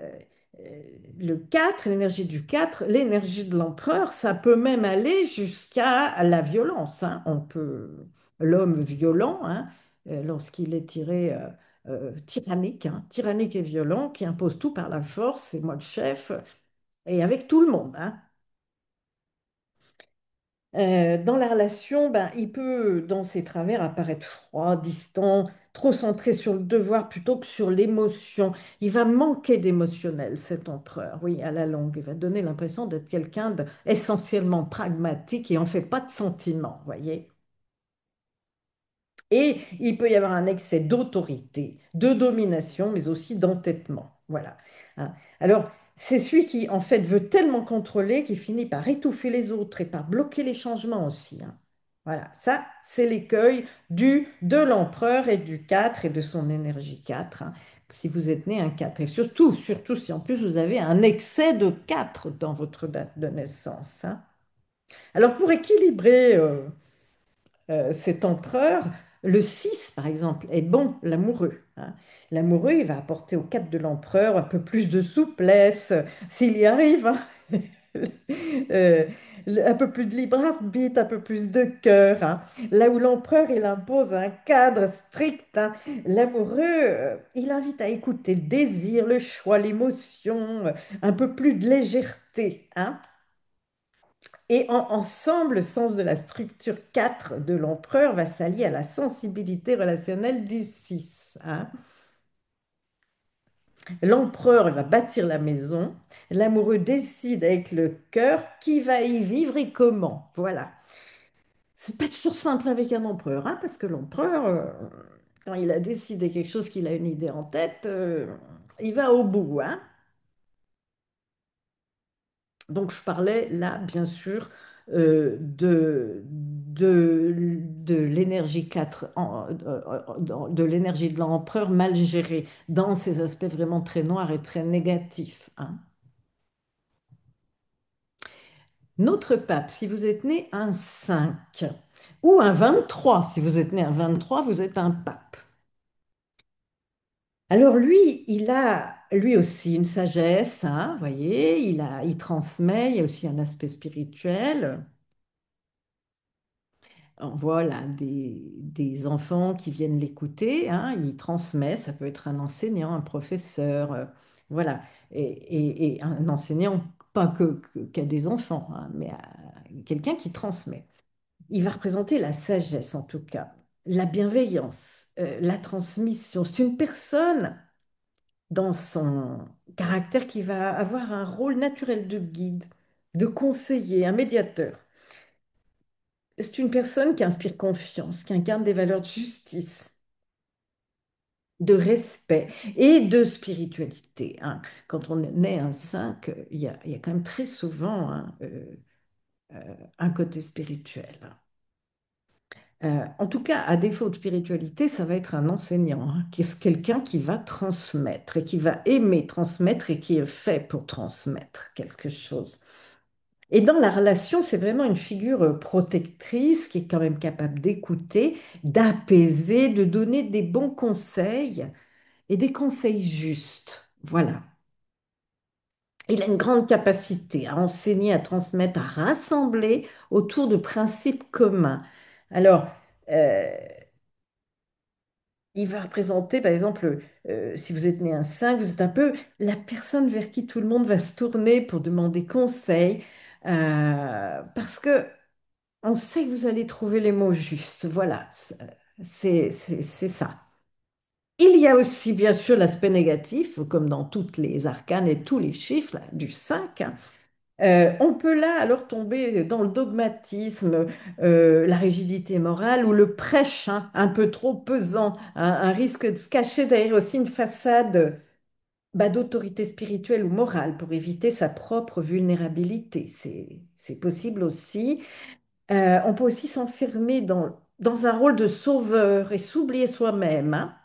euh, le 4, l'énergie du 4, l'énergie de l'empereur, ça peut même aller jusqu'à la violence, hein. L'homme violent, hein, lorsqu'il est tyrannique, hein, tyrannique et violent, qui impose tout par la force, c'est moi le chef, et avec tout le monde, hein. Dans la relation, ben, il peut, dans ses travers, apparaître froid, distant, trop centré sur le devoir plutôt que sur l'émotion. Il va manquer d'émotionnel, cet empereur, oui, à la longue. Il va donner l'impression d'être quelqu'un d'essentiellement pragmatique et en fait pas de sentiments, voyez. Et il peut y avoir un excès d'autorité, de domination, mais aussi d'entêtement. Voilà, hein. Alors, c'est celui qui, en fait, veut tellement contrôler qu'il finit par étouffer les autres et par bloquer les changements aussi, hein. Voilà, ça, c'est l'écueil de l'empereur et du 4 et de son énergie 4, hein, si vous êtes né un 4. Et surtout, surtout si en plus vous avez un excès de 4 dans votre date de naissance, hein. Alors, pour équilibrer cet empereur, le 6 par exemple, est bon, l'amoureux, hein. L'amoureux, il va apporter au 4 de l'empereur un peu plus de souplesse, s'il y arrive, hein. Euh, un peu plus de libre arbitre, un peu plus de cœur, hein. Là où l'empereur, il impose un cadre strict, hein, l'amoureux, il invite à écouter le désir, le choix, l'émotion, un peu plus de légèreté, hein. Et ensemble, le sens de la structure 4 de l'empereur va s'allier à la sensibilité relationnelle du 6, hein. L'empereur il va bâtir la maison, l'amoureux décide avec le cœur qui va y vivre et comment. Voilà. C'est pas toujours simple avec un empereur, hein, parce que l'empereur, quand il a décidé quelque chose, qu'il a une idée en tête, il va au bout, hein. Donc, je parlais là, bien sûr, de l'énergie 4, de l'énergie de l'empereur mal gérée, dans ses aspects vraiment très noirs et très négatifs, hein. Notre pape, si vous êtes né un 5 ou un 23, si vous êtes né un 23, vous êtes un pape. Alors lui, il a lui aussi une sagesse, hein, vous voyez, il transmet, il y a aussi un aspect spirituel. on voit là des enfants qui viennent l'écouter, hein, il transmet, ça peut être un enseignant, un professeur, voilà, et un enseignant, pas qu'à des enfants, hein, mais à quelqu'un qui transmet. Il va représenter la sagesse en tout cas, la bienveillance, la transmission. C'est une personne dans son caractère qui va avoir un rôle naturel de guide, de conseiller, un médiateur. C'est une personne qui inspire confiance, qui incarne des valeurs de justice, de respect et de spiritualité, hein. Quand on est un 5, il y a quand même très souvent, hein, un côté spirituel. En tout cas, à défaut de spiritualité, ça va être un enseignant, hein, qui est quelqu'un qui va transmettre et qui va aimer transmettre et qui est fait pour transmettre quelque chose. Et dans la relation, c'est vraiment une figure protectrice qui est quand même capable d'écouter, d'apaiser, de donner des bons conseils et des conseils justes. Voilà. Il a une grande capacité à enseigner, à transmettre, à rassembler autour de principes communs. Alors, euh, il va représenter, par exemple, si vous êtes né un 5, vous êtes un peu la personne vers qui tout le monde va se tourner pour demander conseil, parce que on sait que vous allez trouver les mots justes. Voilà, c'est ça. Il y a aussi, bien sûr, l'aspect négatif, comme dans toutes les arcanes et tous les chiffres là, du 5. On peut là alors tomber dans le dogmatisme, la rigidité morale ou le prêche, hein, un peu trop pesant, un risque de se cacher derrière aussi une façade, bah, d'autorité spirituelle ou morale pour éviter sa propre vulnérabilité. C'est possible aussi. On peut aussi s'enfermer dans un rôle de sauveur et s'oublier soi-même, hein.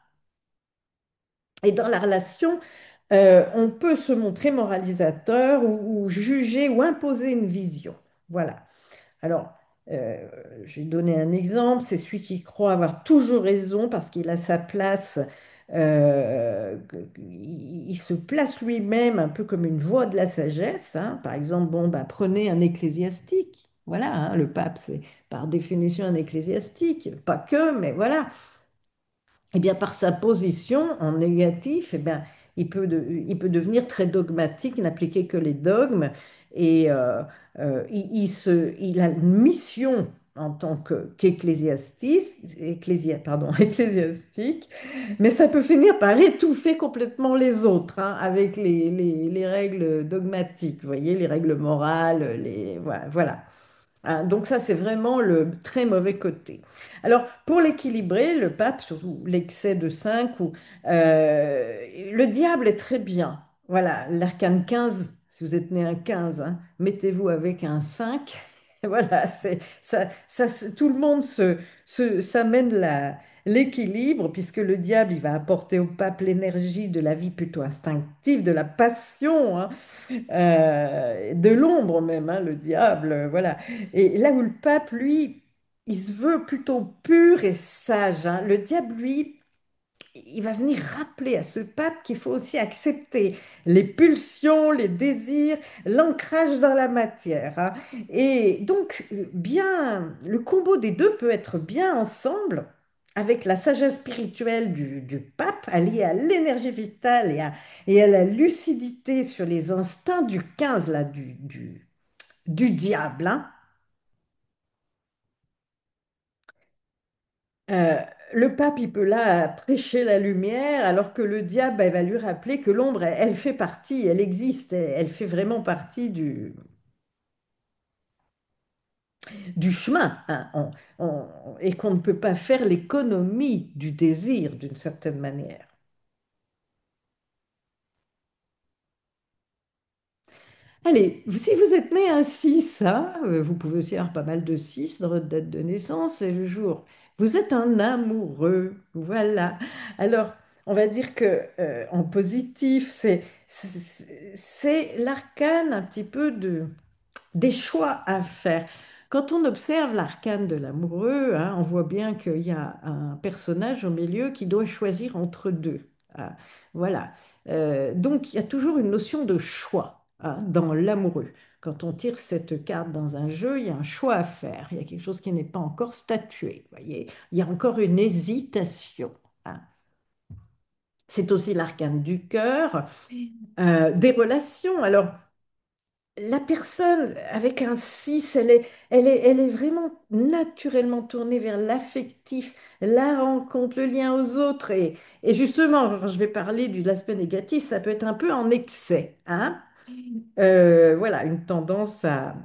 Et dans la relation, on peut se montrer moralisateur ou juger ou imposer une vision. Voilà. Alors, euh, je vais donner un exemple. C'est celui qui croit avoir toujours raison parce qu'il a sa place. Il se place lui-même un peu comme une voix de la sagesse, hein. Par exemple, bon, bah, prenez un ecclésiastique. Voilà, hein, le pape, c'est par définition un ecclésiastique. Pas que, mais voilà. Eh bien, par sa position en négatif, eh bien, il peut devenir très dogmatique, n'appliquer que les dogmes, et il a une mission en tant ecclésiastique, mais ça peut finir par étouffer complètement les autres, hein, avec les règles dogmatiques, vous voyez, les règles morales, voilà. Voilà. Hein, donc ça, c'est vraiment le très mauvais côté. Alors, pour l'équilibrer, le pape, surtout l'excès de 5, le diable est très bien. Voilà, l'arcane 15, si vous êtes né un 15, hein, mettez-vous avec un 5. Voilà, tout le monde s'amène l'équilibre, puisque le diable, il va apporter au pape l'énergie de la vie plutôt instinctive, de la passion, hein, de l'ombre même, hein, le diable, voilà. Et là où le pape, lui, il se veut plutôt pur et sage, hein. Le diable, lui, il va venir rappeler à ce pape qu'il faut aussi accepter les pulsions, les désirs, l'ancrage dans la matière, hein. Et donc, bien, le combo des deux peut être bien ensemble. Avec la sagesse spirituelle du pape, alliée à l'énergie vitale et à la lucidité sur les instincts du 15 là, du diable, hein. Euh, le pape, il peut là prêcher la lumière, alors que le diable, bah, il va lui rappeler que l'ombre, elle fait partie, elle existe, elle fait vraiment partie du chemin, hein. Et qu'on ne peut pas faire l'économie du désir d'une certaine manière. Allez, si vous êtes né un 6, hein, vous pouvez aussi avoir pas mal de 6 dans votre date de naissance et le jour. Vous êtes un amoureux, voilà. Alors, on va dire que en positif, c'est l'arcane un petit peu des choix à faire. Quand on observe l'arcane de l'amoureux, hein, on voit bien qu'il y a un personnage au milieu qui doit choisir entre deux. Ah, voilà. Donc, il y a toujours une notion de choix. hein, dans l'amoureux. Quand on tire cette carte dans un jeu, il y a un choix à faire. Il y a quelque chose qui n'est pas encore statué. Voyez, il y a encore une hésitation, hein. C'est aussi l'arcane du cœur, des relations. Alors, la personne avec un 6, elle est vraiment naturellement tournée vers l'affectif, la rencontre, le lien aux autres. Et justement, quand je vais parler de l'aspect négatif, ça peut être un peu en excès, hein. Voilà, une tendance à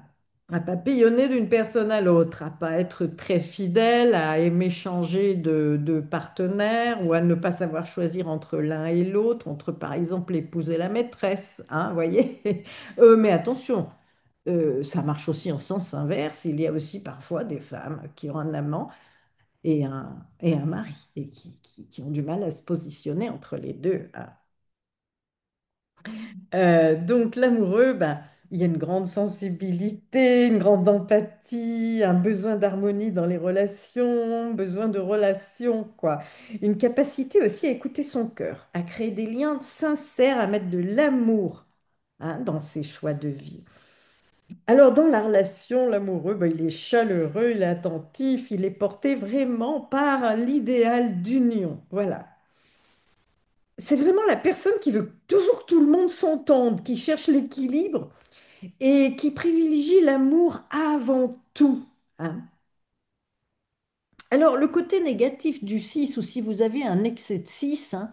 papillonner d'une personne à l'autre, à pas être très fidèle, à aimer changer de partenaire ou à ne pas savoir choisir entre l'un et l'autre, entre par exemple l'épouse et la maîtresse, hein, vous voyez. Mais attention, ça marche aussi en sens inverse. Il y a aussi parfois des femmes qui ont un amant et un mari et qui ont du mal à se positionner entre les deux, hein. Donc l'amoureux, ben, il y a une grande sensibilité, une grande empathie, un besoin d'harmonie dans les relations, besoin de relations, quoi. Une capacité aussi à écouter son cœur, à créer des liens sincères, à mettre de l'amour, hein, dans ses choix de vie. Alors dans la relation, l'amoureux, ben, il est chaleureux, il est attentif, il est porté vraiment par l'idéal d'union. Voilà. C'est vraiment la personne qui veut toujours que tout le monde s'entende, qui cherche l'équilibre et qui privilégie l'amour avant tout, hein. Alors, le côté négatif du 6, ou si vous avez un excès de 6, hein,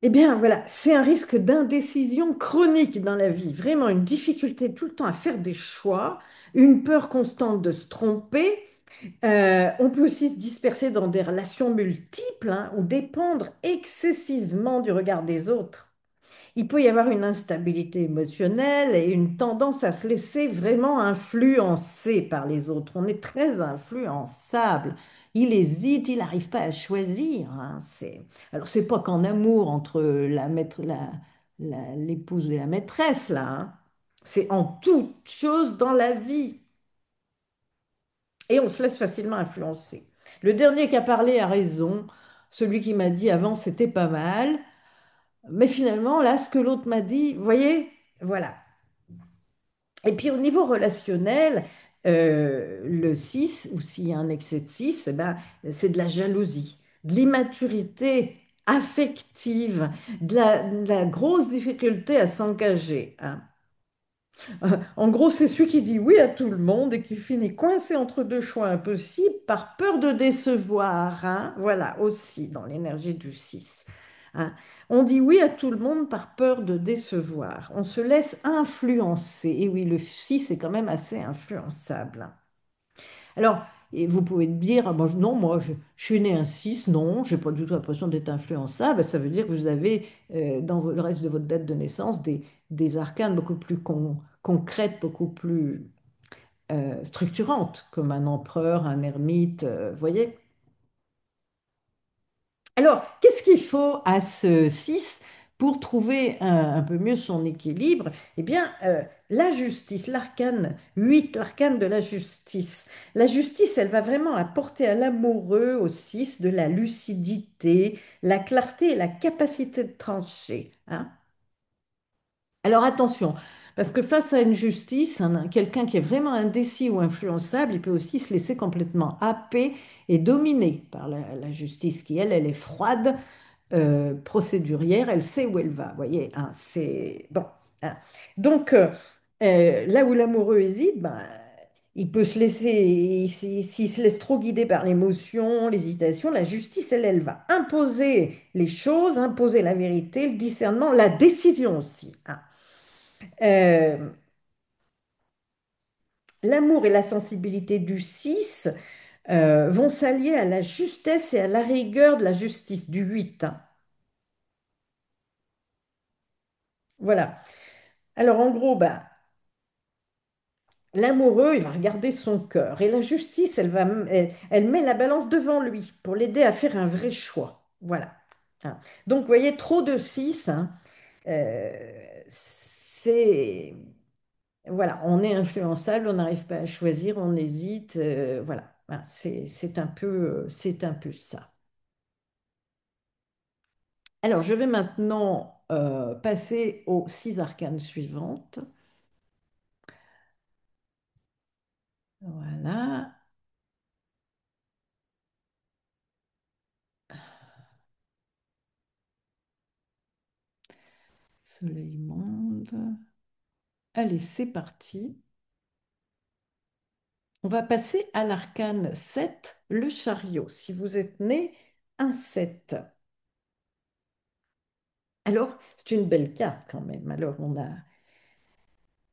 eh bien, voilà, c'est un risque d'indécision chronique dans la vie, vraiment une difficulté tout le temps à faire des choix, une peur constante de se tromper. On peut aussi se disperser dans des relations multiples, hein, ou dépendre excessivement du regard des autres. Il peut y avoir une instabilité émotionnelle et une tendance à se laisser vraiment influencer par les autres. On est très influençable. Il hésite, il n'arrive pas à choisir, hein. Alors, c'est pas qu'en amour entre l'épouse et la maîtresse, là, hein. C'est en toute chose dans la vie. Et on se laisse facilement influencer. Le dernier qui a parlé a raison. Celui qui m'a dit avant, c'était pas mal. Mais finalement, là, ce que l'autre m'a dit, vous voyez, voilà. Et puis au niveau relationnel, le 6 ou s'il y a un excès de 6, eh ben, c'est de la jalousie, de l'immaturité affective, de la grosse difficulté à s'engager, hein. En gros, c'est celui qui dit oui à tout le monde et qui finit coincé entre deux choix impossibles par peur de décevoir, hein. Voilà, aussi dans l'énergie du 6, hein. On dit oui à tout le monde par peur de décevoir. On se laisse influencer. Et oui, le 6 est quand même assez influençable, hein. Alors, et vous pouvez te dire, ah, non, moi, je suis né un 6, non, je n'ai pas du tout l'impression d'être influençable. Ça veut dire que vous avez, dans le reste de votre date de naissance, des arcanes beaucoup plus concrètes, beaucoup plus structurantes, comme un empereur, un ermite, vous voyez. Alors, qu'est-ce qu'il faut à ce 6 pour trouver un peu mieux son équilibre? Eh bien, la justice, l'arcane 8, l'arcane de la justice. La justice, elle va vraiment apporter à l'amoureux, au 6, de la lucidité, la clarté et la capacité de trancher, hein. Alors attention, parce que face à une justice, quelqu'un qui est vraiment indécis ou influençable, il peut aussi se laisser complètement happer et dominer par la justice qui, elle est froide, procédurière, elle sait où elle va, vous voyez, hein, c'est bon, hein. Donc, là où l'amoureux hésite, ben, il peut se laisser, s'il se laisse trop guider par l'émotion, l'hésitation, la justice, elle va imposer les choses, imposer la vérité, le discernement, la décision aussi, hein. Euh, L'amour et la sensibilité du 6 vont s'allier à la justesse et à la rigueur de la justice du 8, hein. Voilà. Alors en gros, ben, l'amoureux, il va regarder son cœur et la justice, elle met la balance devant lui pour l'aider à faire un vrai choix. Voilà, hein. Donc, vous voyez, trop de 6, hein, c'est... Voilà, on est influençable, on n'arrive pas à choisir, on hésite, voilà. Hein, c'est un peu ça. Alors, je vais maintenant passer aux 6 arcanes suivantes. Voilà. Soleil monde. Allez, c'est parti. On va passer à l'arcane 7, le chariot. Si vous êtes né un 7. Alors, c'est une belle carte quand même. Alors,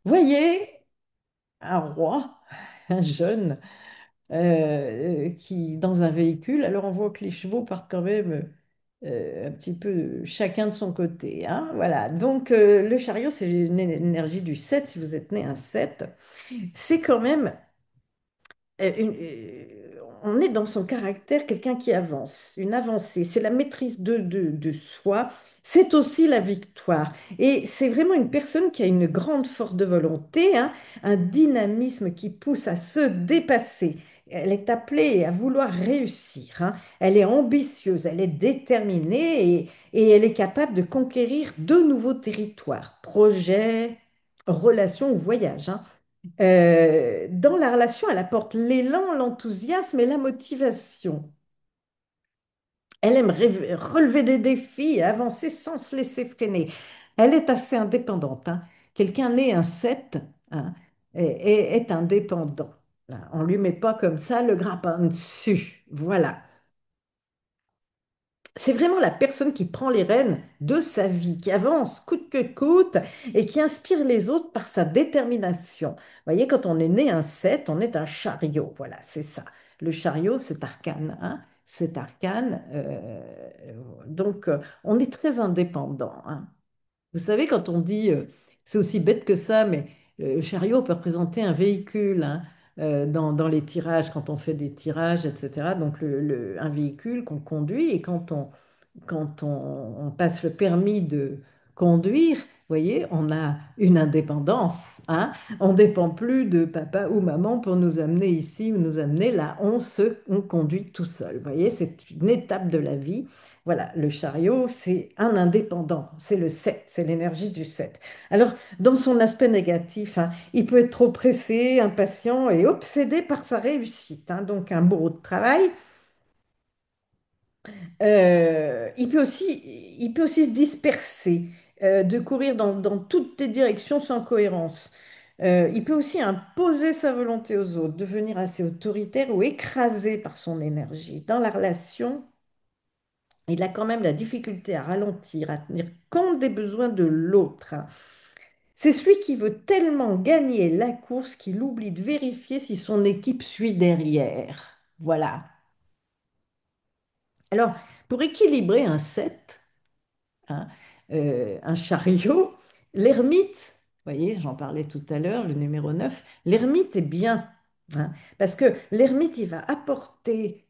voyez, un roi, un jeune, qui, dans un véhicule, alors on voit que les chevaux partent quand même un petit peu chacun de son côté, hein. Voilà, donc le chariot, c'est une énergie du 7. Si vous êtes né un 7, c'est quand même on est dans son caractère quelqu'un qui avance, une avancée. C'est la maîtrise de soi, c'est aussi la victoire. Et c'est vraiment une personne qui a une grande force de volonté, hein, un dynamisme qui pousse à se dépasser. Elle est appelée à vouloir réussir, hein. Elle est ambitieuse, elle est déterminée et elle est capable de conquérir de nouveaux territoires, projets, relations ou voyages, hein. Dans la relation, elle apporte l'élan, l'enthousiasme et la motivation. Elle aime relever des défis et avancer sans se laisser freiner. Elle est assez indépendante, hein. Quelqu'un né un 7, hein, est indépendant, hein. On ne lui met pas comme ça le grappin dessus. Voilà. C'est vraiment la personne qui prend les rênes de sa vie, qui avance coûte que coûte et qui inspire les autres par sa détermination. Vous voyez, quand on est né un 7, on est un chariot. Voilà, c'est ça. Le chariot, c'est arcane 1, c'est arcane. Donc, on est très indépendant, hein. Vous savez, quand on dit, c'est aussi bête que ça, mais le chariot peut représenter un véhicule, hein, dans les tirages, quand on fait des tirages, etc. Donc un véhicule qu'on conduit et quand on passe le permis de conduire, vous voyez, on a une indépendance, hein. On ne dépend plus de papa ou maman pour nous amener ici ou nous amener là. On conduit tout seul. Vous voyez, c'est une étape de la vie. Voilà, le chariot, c'est un indépendant, c'est le 7, c'est l'énergie du 7. Alors, dans son aspect négatif, hein, il peut être trop pressé, impatient et obsédé par sa réussite, hein. Donc, un bourreau de travail. Il peut aussi se disperser, de courir dans toutes les directions sans cohérence. Il peut aussi imposer sa volonté aux autres, devenir assez autoritaire ou écrasé par son énergie. Dans la relation, il a quand même la difficulté à ralentir, à tenir compte des besoins de l'autre, hein. C'est celui qui veut tellement gagner la course qu'il oublie de vérifier si son équipe suit derrière. Voilà. Alors, pour équilibrer un 7, hein, un chariot, l'ermite, vous voyez, j'en parlais tout à l'heure, le numéro 9, l'ermite est bien, hein, parce que l'ermite, il va apporter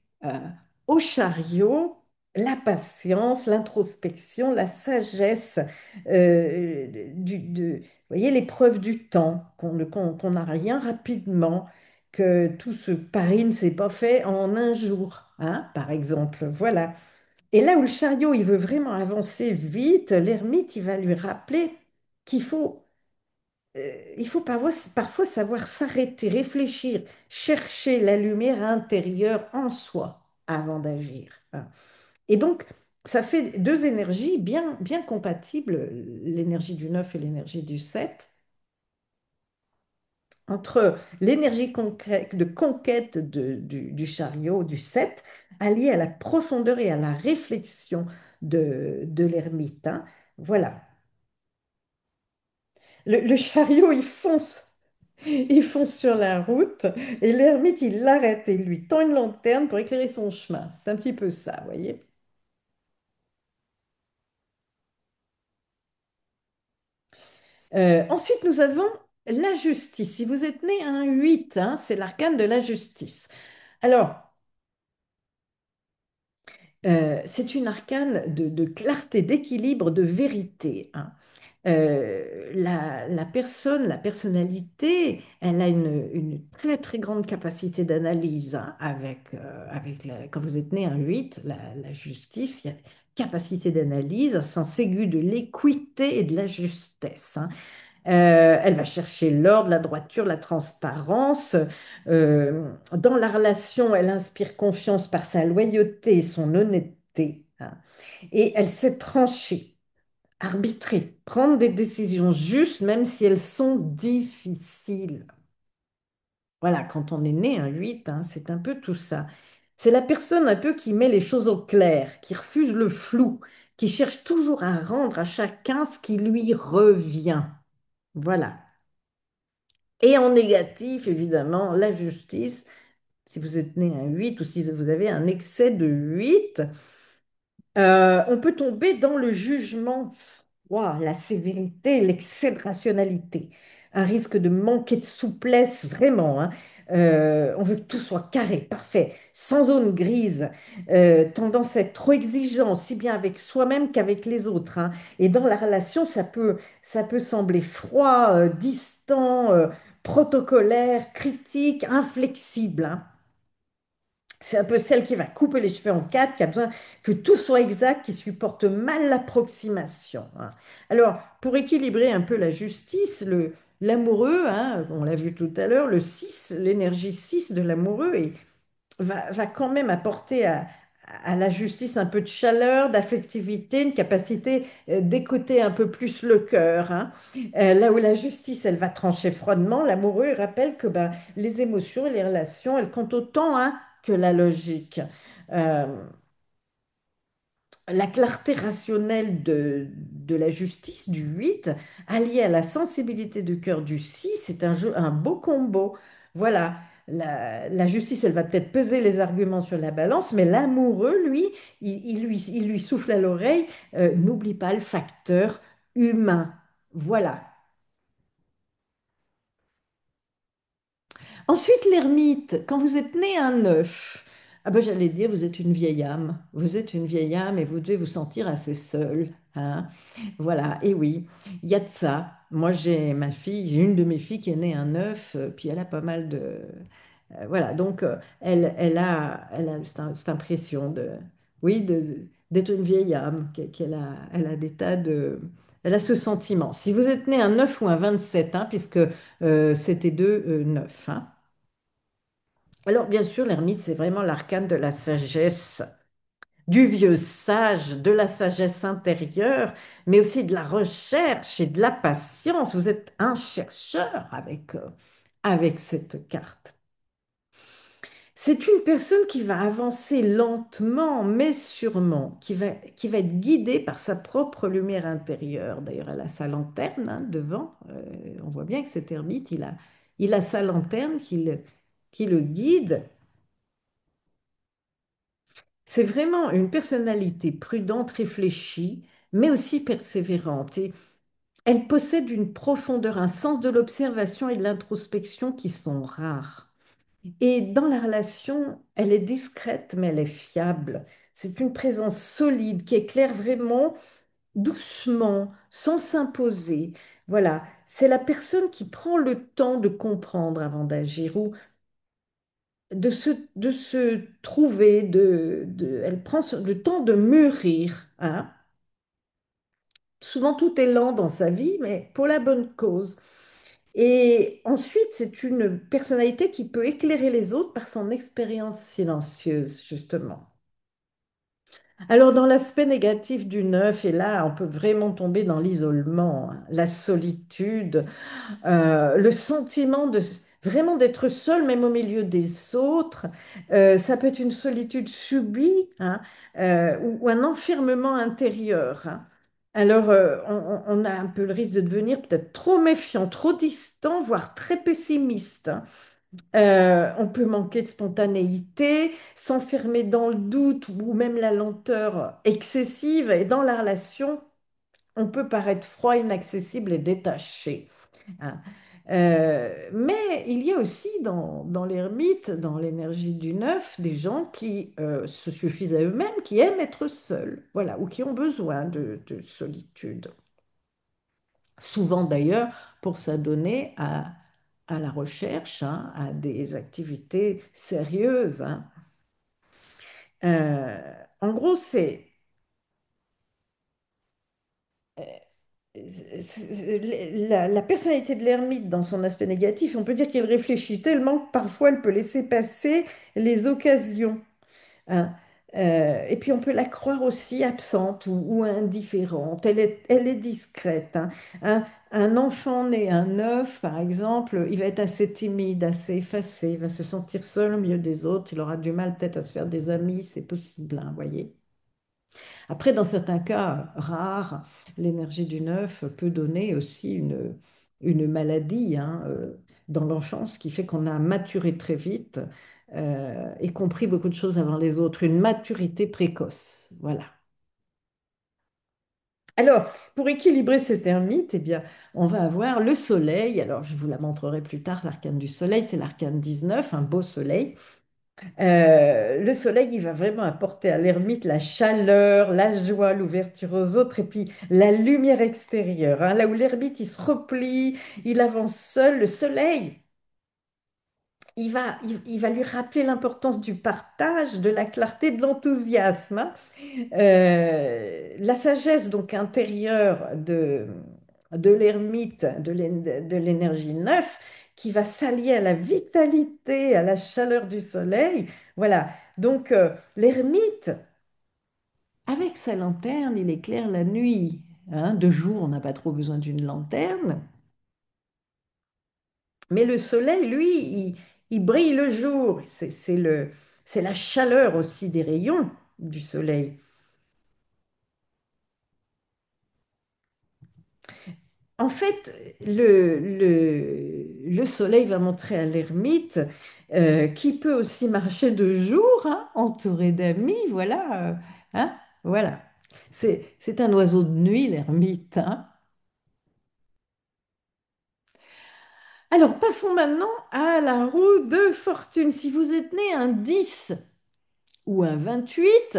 au chariot la patience, l'introspection, la sagesse, vous voyez, l'épreuve du temps, qu'on n'a rien rapidement, que tout ce pari ne s'est pas fait en un jour, hein, par exemple. Voilà. Et là où le chariot, il veut vraiment avancer vite, l'ermite, il va lui rappeler qu'il faut, il faut parfois savoir s'arrêter, réfléchir, chercher la lumière intérieure en soi avant d'agir, hein. Et donc, ça fait deux énergies bien, bien compatibles, l'énergie du 9 et l'énergie du 7, entre l'énergie de conquête du chariot, du 7, alliée à la profondeur et à la réflexion de l'ermite, hein. Voilà. Le chariot, il fonce sur la route et l'ermite, il l'arrête et lui tend une lanterne pour éclairer son chemin. C'est un petit peu ça, vous voyez. Ensuite, nous avons la justice. Si vous êtes né à un 8, hein, c'est l'arcane de la justice. Alors, c'est une arcane de clarté, d'équilibre, de vérité, hein. La personne, la personnalité, elle a une très très grande capacité d'analyse, hein, avec quand vous êtes né un 8, la justice, capacité d'analyse, un sens aigu de l'équité et de la justesse, hein. Elle va chercher l'ordre, la droiture, la transparence. Dans la relation, elle inspire confiance par sa loyauté et son honnêteté, hein. Et elle sait trancher, arbitrer, prendre des décisions justes, même si elles sont difficiles. Voilà, quand on est né un 8, hein, c'est un peu tout ça. C'est la personne un peu qui met les choses au clair, qui refuse le flou, qui cherche toujours à rendre à chacun ce qui lui revient. Voilà. Et en négatif, évidemment, la justice, si vous êtes né un 8 ou si vous avez un excès de 8, on peut tomber dans le jugement, ouah, la sévérité, l'excès de rationalité, un risque de manquer de souplesse, vraiment, hein. On veut que tout soit carré, parfait, sans zone grise, tendance à être trop exigeant, aussi bien avec soi-même qu'avec les autres, hein. Et dans la relation, ça peut sembler froid, distant, protocolaire, critique, inflexible, hein. C'est un peu celle qui va couper les cheveux en quatre, qui a besoin que tout soit exact, qui supporte mal l'approximation, hein. Alors, pour équilibrer un peu la justice, l'amoureux, hein, on l'a vu tout à l'heure, le 6, l'énergie 6 de l'amoureux va quand même apporter à la justice un peu de chaleur, d'affectivité, une capacité d'écouter un peu plus le cœur, hein. Là où la justice, elle va trancher froidement, l'amoureux, il rappelle que ben, les émotions et les relations, elles comptent autant, hein, que la logique. Euh, la clarté rationnelle de la justice du 8, alliée à la sensibilité du cœur du 6, c'est un beau combo. Voilà, la justice, elle va peut-être peser les arguments sur la balance, mais l'amoureux, lui, il lui souffle à l'oreille, n'oublie pas le facteur humain. Voilà. Ensuite, l'ermite, quand vous êtes né un œuf, ah ben, j'allais dire, vous êtes une vieille âme. Vous êtes une vieille âme et vous devez vous sentir assez seul, hein. Voilà, et oui, il y a de ça. Moi, j'ai une de mes filles qui est née un œuf, puis elle a pas mal de... voilà, donc elle a cette impression de... Oui, d'être une vieille âme, elle a des tas de... Elle a ce sentiment. Si vous êtes né un 9 ou un 27, hein, puisque c'était deux 9, hein. Alors, bien sûr, l'ermite, c'est vraiment l'arcane de la sagesse, du vieux sage, de la sagesse intérieure, mais aussi de la recherche et de la patience. Vous êtes un chercheur avec cette carte. C'est une personne qui va avancer lentement, mais sûrement, qui va être guidée par sa propre lumière intérieure. D'ailleurs, elle a sa lanterne, hein, devant. On voit bien que cet ermite, il a sa lanterne qui le guide. C'est vraiment une personnalité prudente, réfléchie, mais aussi persévérante. Et elle possède une profondeur, un sens de l'observation et de l'introspection qui sont rares. Et dans la relation, elle est discrète, mais elle est fiable. C'est une présence solide qui éclaire vraiment doucement, sans s'imposer. Voilà, c'est la personne qui prend le temps de comprendre avant d'agir ou de se trouver, elle prend le temps de mûrir, hein. Souvent, tout est lent dans sa vie, mais pour la bonne cause. Et ensuite, c'est une personnalité qui peut éclairer les autres par son expérience silencieuse, justement. Alors, dans l'aspect négatif du neuf, et là, on peut vraiment tomber dans l'isolement, hein, la solitude, le sentiment de vraiment d'être seul, même au milieu des autres. Ça peut être une solitude subie, hein, ou un enfermement intérieur, hein. Alors, on a un peu le risque de devenir peut-être trop méfiant, trop distant, voire très pessimiste, hein. On peut manquer de spontanéité, s'enfermer dans le doute ou même la lenteur excessive. Et dans la relation, on peut paraître froid, inaccessible et détaché, hein. Mais il y a aussi dans l'ermite, dans l'énergie du neuf, des gens qui se suffisent à eux-mêmes, qui aiment être seuls, voilà, ou qui ont besoin de solitude. Souvent d'ailleurs pour s'adonner à la recherche, hein, à des activités sérieuses, hein. En gros, La personnalité de l'ermite dans son aspect négatif, on peut dire qu'elle réfléchit tellement que parfois elle peut laisser passer les occasions, hein. Et puis on peut la croire aussi absente ou indifférente. Elle est discrète, hein. Un enfant né un œuf, par exemple, il va être assez timide, assez effacé, il va se sentir seul au milieu des autres, il aura du mal peut-être à se faire des amis, c'est possible, hein, vous voyez. Après, dans certains cas rares, l'énergie du neuf peut donner aussi une maladie, hein, dans l'enfance qui fait qu'on a maturé très vite et compris beaucoup de choses avant les autres, une maturité précoce. Voilà. Alors, pour équilibrer cette ermite, eh bien, on va avoir le soleil. Alors, je vous la montrerai plus tard, l'arcane du soleil, c'est l'arcane 19, un beau soleil. Le soleil, il va vraiment apporter à l'ermite la chaleur, la joie, l'ouverture aux autres et puis la lumière extérieure, hein. Là où l'ermite, il se replie, il avance seul, le soleil, il va lui rappeler l'importance du partage, de la clarté, de l'enthousiasme, hein. La sagesse donc intérieure de l'ermite, de l'énergie neuf, qui va s'allier à la vitalité, à la chaleur du soleil. Voilà, donc l'ermite, avec sa lanterne, il éclaire la nuit, hein. De jour, on n'a pas trop besoin d'une lanterne, mais le soleil, lui, il brille le jour. C'est la chaleur aussi des rayons du soleil. En fait, le soleil va montrer à l'ermite qui peut aussi marcher de jour, hein, entouré d'amis, voilà, hein, voilà. C'est un oiseau de nuit, l'ermite, hein. Alors, passons maintenant à la roue de fortune. Si vous êtes né un 10 ou un 28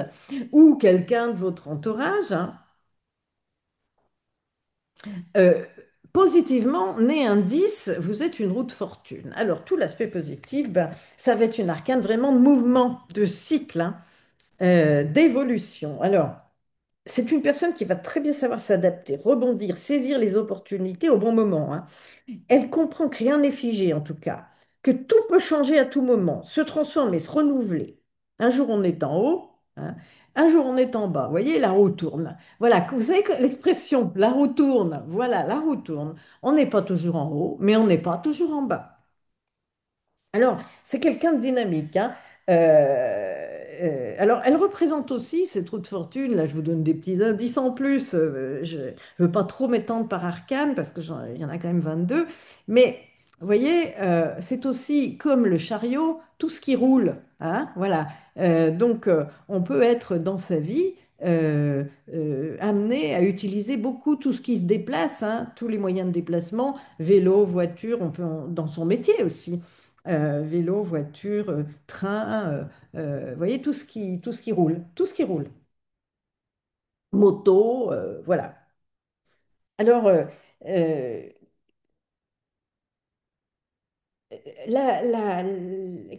ou quelqu'un de votre entourage, hein, Euh, positivement, né un 10, vous êtes une roue de fortune. Alors, tout l'aspect positif, ben, ça va être une arcane vraiment de mouvement, de cycle, hein, d'évolution. Alors, c'est une personne qui va très bien savoir s'adapter, rebondir, saisir les opportunités au bon moment, hein. Elle comprend que rien n'est figé, en tout cas, que tout peut changer à tout moment, se transformer, se renouveler. Un jour, on est en haut, hein, un jour, on est en bas. Vous voyez, la roue tourne. Voilà, vous savez que l'expression la roue tourne, voilà, la roue tourne. On n'est pas toujours en haut, mais on n'est pas toujours en bas. Alors, c'est quelqu'un de dynamique, hein. Alors, elle représente aussi, cette roue de fortune, là je vous donne des petits indices en plus, je ne veux pas trop m'étendre par arcane parce il y en a quand même 22, mais vous voyez, c'est aussi comme le chariot, tout ce qui roule, hein, voilà. Donc, on peut être dans sa vie amené à utiliser beaucoup tout ce qui se déplace, hein, tous les moyens de déplacement, vélo, voiture, dans son métier aussi, vélo, voiture, train, vous voyez, tout ce qui roule, tout ce qui roule. Moto, voilà. Alors, euh,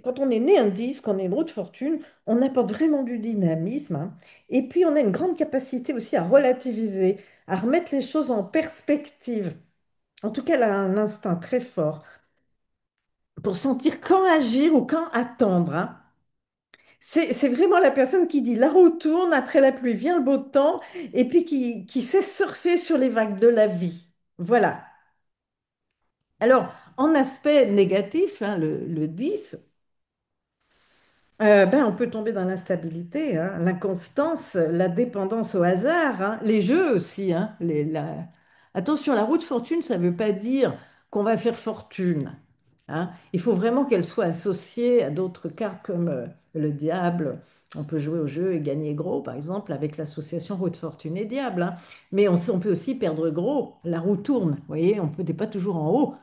quand on est né un disque, on est une roue de fortune, on apporte vraiment du dynamisme, hein. Et puis, on a une grande capacité aussi à relativiser, à remettre les choses en perspective. En tout cas, elle a un instinct très fort pour sentir quand agir ou quand attendre, hein. C'est vraiment la personne qui dit la roue tourne, après la pluie vient le beau temps, et puis qui sait surfer sur les vagues de la vie. Voilà. Alors, en aspect négatif, hein, le 10, ben, on peut tomber dans l'instabilité, hein, l'inconstance, la dépendance au hasard, hein, les jeux aussi, hein, Attention, la roue de fortune, ça ne veut pas dire qu'on va faire fortune, hein. Il faut vraiment qu'elle soit associée à d'autres cartes comme le diable. On peut jouer au jeu et gagner gros, par exemple, avec l'association roue de fortune et diable, hein. Mais on peut aussi perdre gros. La roue tourne, vous voyez, on n'est pas toujours en haut,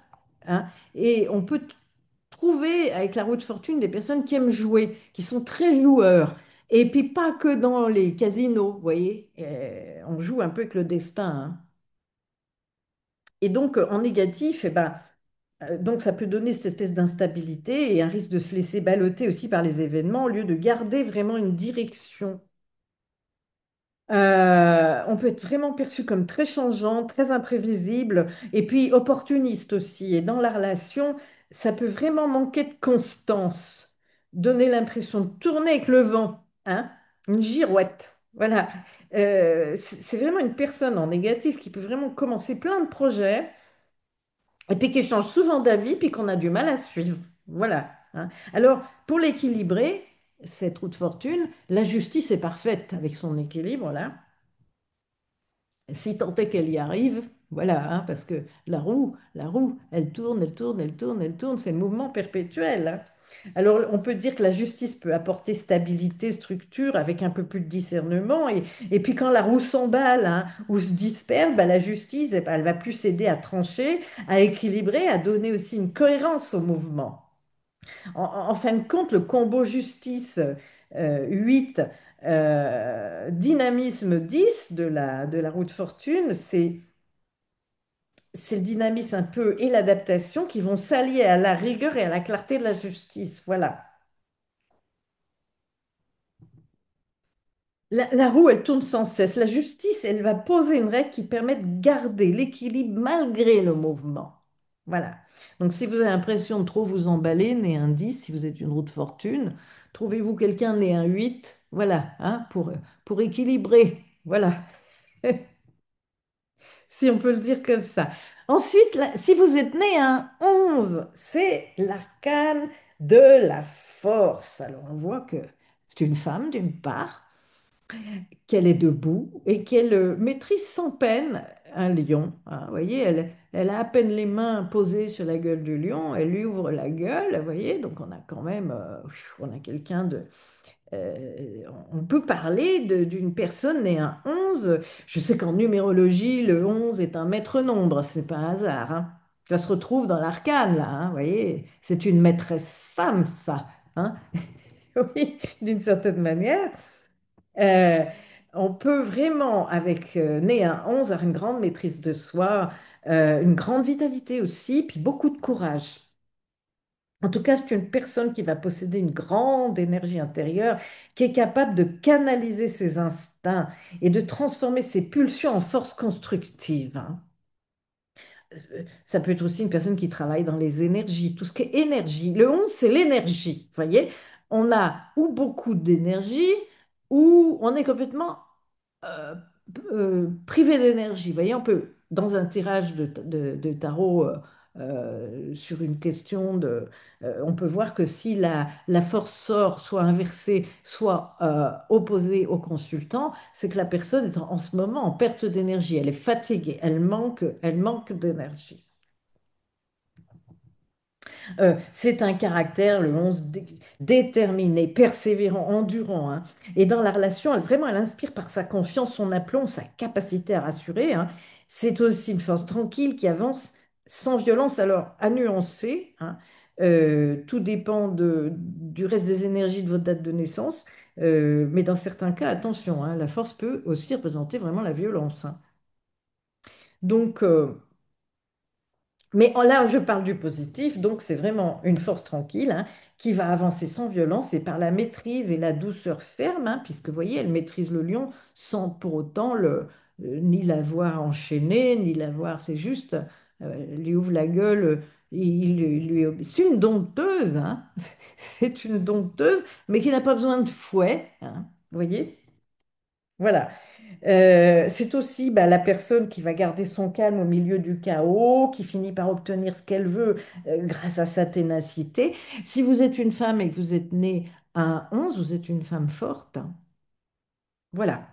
hein. Et on peut trouver avec la roue de fortune des personnes qui aiment jouer, qui sont très joueurs. Et puis pas que dans les casinos, vous voyez. On joue un peu avec le destin, hein. Et donc en négatif, eh ben, donc ça peut donner cette espèce d'instabilité et un risque de se laisser balloter aussi par les événements au lieu de garder vraiment une direction. On peut être vraiment perçu comme très changeant, très imprévisible, et puis opportuniste aussi. Et dans la relation, ça peut vraiment manquer de constance, donner l'impression de tourner avec le vent, hein? Une girouette. Voilà. C'est vraiment une personne en négatif qui peut vraiment commencer plein de projets, et puis qui change souvent d'avis, puis qu'on a du mal à suivre. Voilà, hein. Alors, pour l'équilibrer, cette roue de fortune, la justice est parfaite avec son équilibre, là. Si tant est qu'elle y arrive, voilà, hein, parce que la roue, elle tourne, elle tourne, elle tourne, elle tourne, c'est le mouvement perpétuel, hein. Alors, on peut dire que la justice peut apporter stabilité, structure, avec un peu plus de discernement. Et puis, quand la roue s'emballe, hein, ou se disperse, bah, la justice, eh ben, elle va plus aider à trancher, à équilibrer, à donner aussi une cohérence au mouvement. En fin de compte, le combo justice 8, dynamisme 10 de la roue de fortune, c'est le dynamisme un peu et l'adaptation qui vont s'allier à la rigueur et à la clarté de la justice. Voilà. La roue, elle tourne sans cesse. La justice, elle va poser une règle qui permet de garder l'équilibre malgré le mouvement. Voilà. Donc, si vous avez l'impression de trop vous emballer, né un 10, si vous êtes une roue de fortune, trouvez-vous quelqu'un né un 8, voilà, hein, pour équilibrer. Voilà, si on peut le dire comme ça. Ensuite, si vous êtes né un 11, c'est l'arcane de la force. Alors, on voit que c'est une femme, d'une part, qu'elle est debout et qu'elle maîtrise sans peine un lion, hein. Vous voyez, elle a à peine les mains posées sur la gueule du lion, elle lui ouvre la gueule, vous voyez, donc on a quand même, on a quelqu'un de... on peut parler d'une personne née un 11. Je sais qu'en numérologie, le 11 est un maître nombre, c'est pas un hasard, hein. Ça se retrouve dans l'arcane, là, hein, vous voyez, c'est une maîtresse femme, ça, hein. Oui, d'une certaine manière. Euh, on peut vraiment, avec né un 11, avoir une grande maîtrise de soi, une grande vitalité aussi, puis beaucoup de courage. En tout cas, c'est une personne qui va posséder une grande énergie intérieure, qui est capable de canaliser ses instincts et de transformer ses pulsions en force constructive, hein. Ça peut être aussi une personne qui travaille dans les énergies, tout ce qui est énergie. Le 11, c'est l'énergie, vous voyez? On a ou beaucoup d'énergie, ou on est complètement euh, privé d'énergie. Vous voyez, on peut, dans un tirage de tarot sur une question on peut voir que si la force sort soit inversée, soit opposée au consultant, c'est que la personne est en ce moment en perte d'énergie. Elle est fatiguée, elle manque d'énergie. C'est un caractère, le 11, déterminé, persévérant, endurant, hein. Et dans la relation, vraiment, elle inspire par sa confiance, son aplomb, sa capacité à rassurer, hein. C'est aussi une force tranquille qui avance sans violence. Alors, à nuancer, hein, tout dépend du reste des énergies de votre date de naissance. Mais dans certains cas, attention, hein, la force peut aussi représenter vraiment la violence, hein. Donc, mais là, je parle du positif, donc c'est vraiment une force tranquille, hein, qui va avancer sans violence et par la maîtrise et la douceur ferme, hein, puisque vous voyez, elle maîtrise le lion sans pour autant ni l'avoir enchaîné, ni l'avoir, c'est juste, elle lui ouvre la gueule, c'est une dompteuse, hein, c'est une dompteuse, mais qui n'a pas besoin de fouet, hein, vous voyez? Voilà. C'est aussi bah, la personne qui va garder son calme au milieu du chaos, qui finit par obtenir ce qu'elle veut grâce à sa ténacité. Si vous êtes une femme et que vous êtes née à un 11, vous êtes une femme forte, hein. Voilà.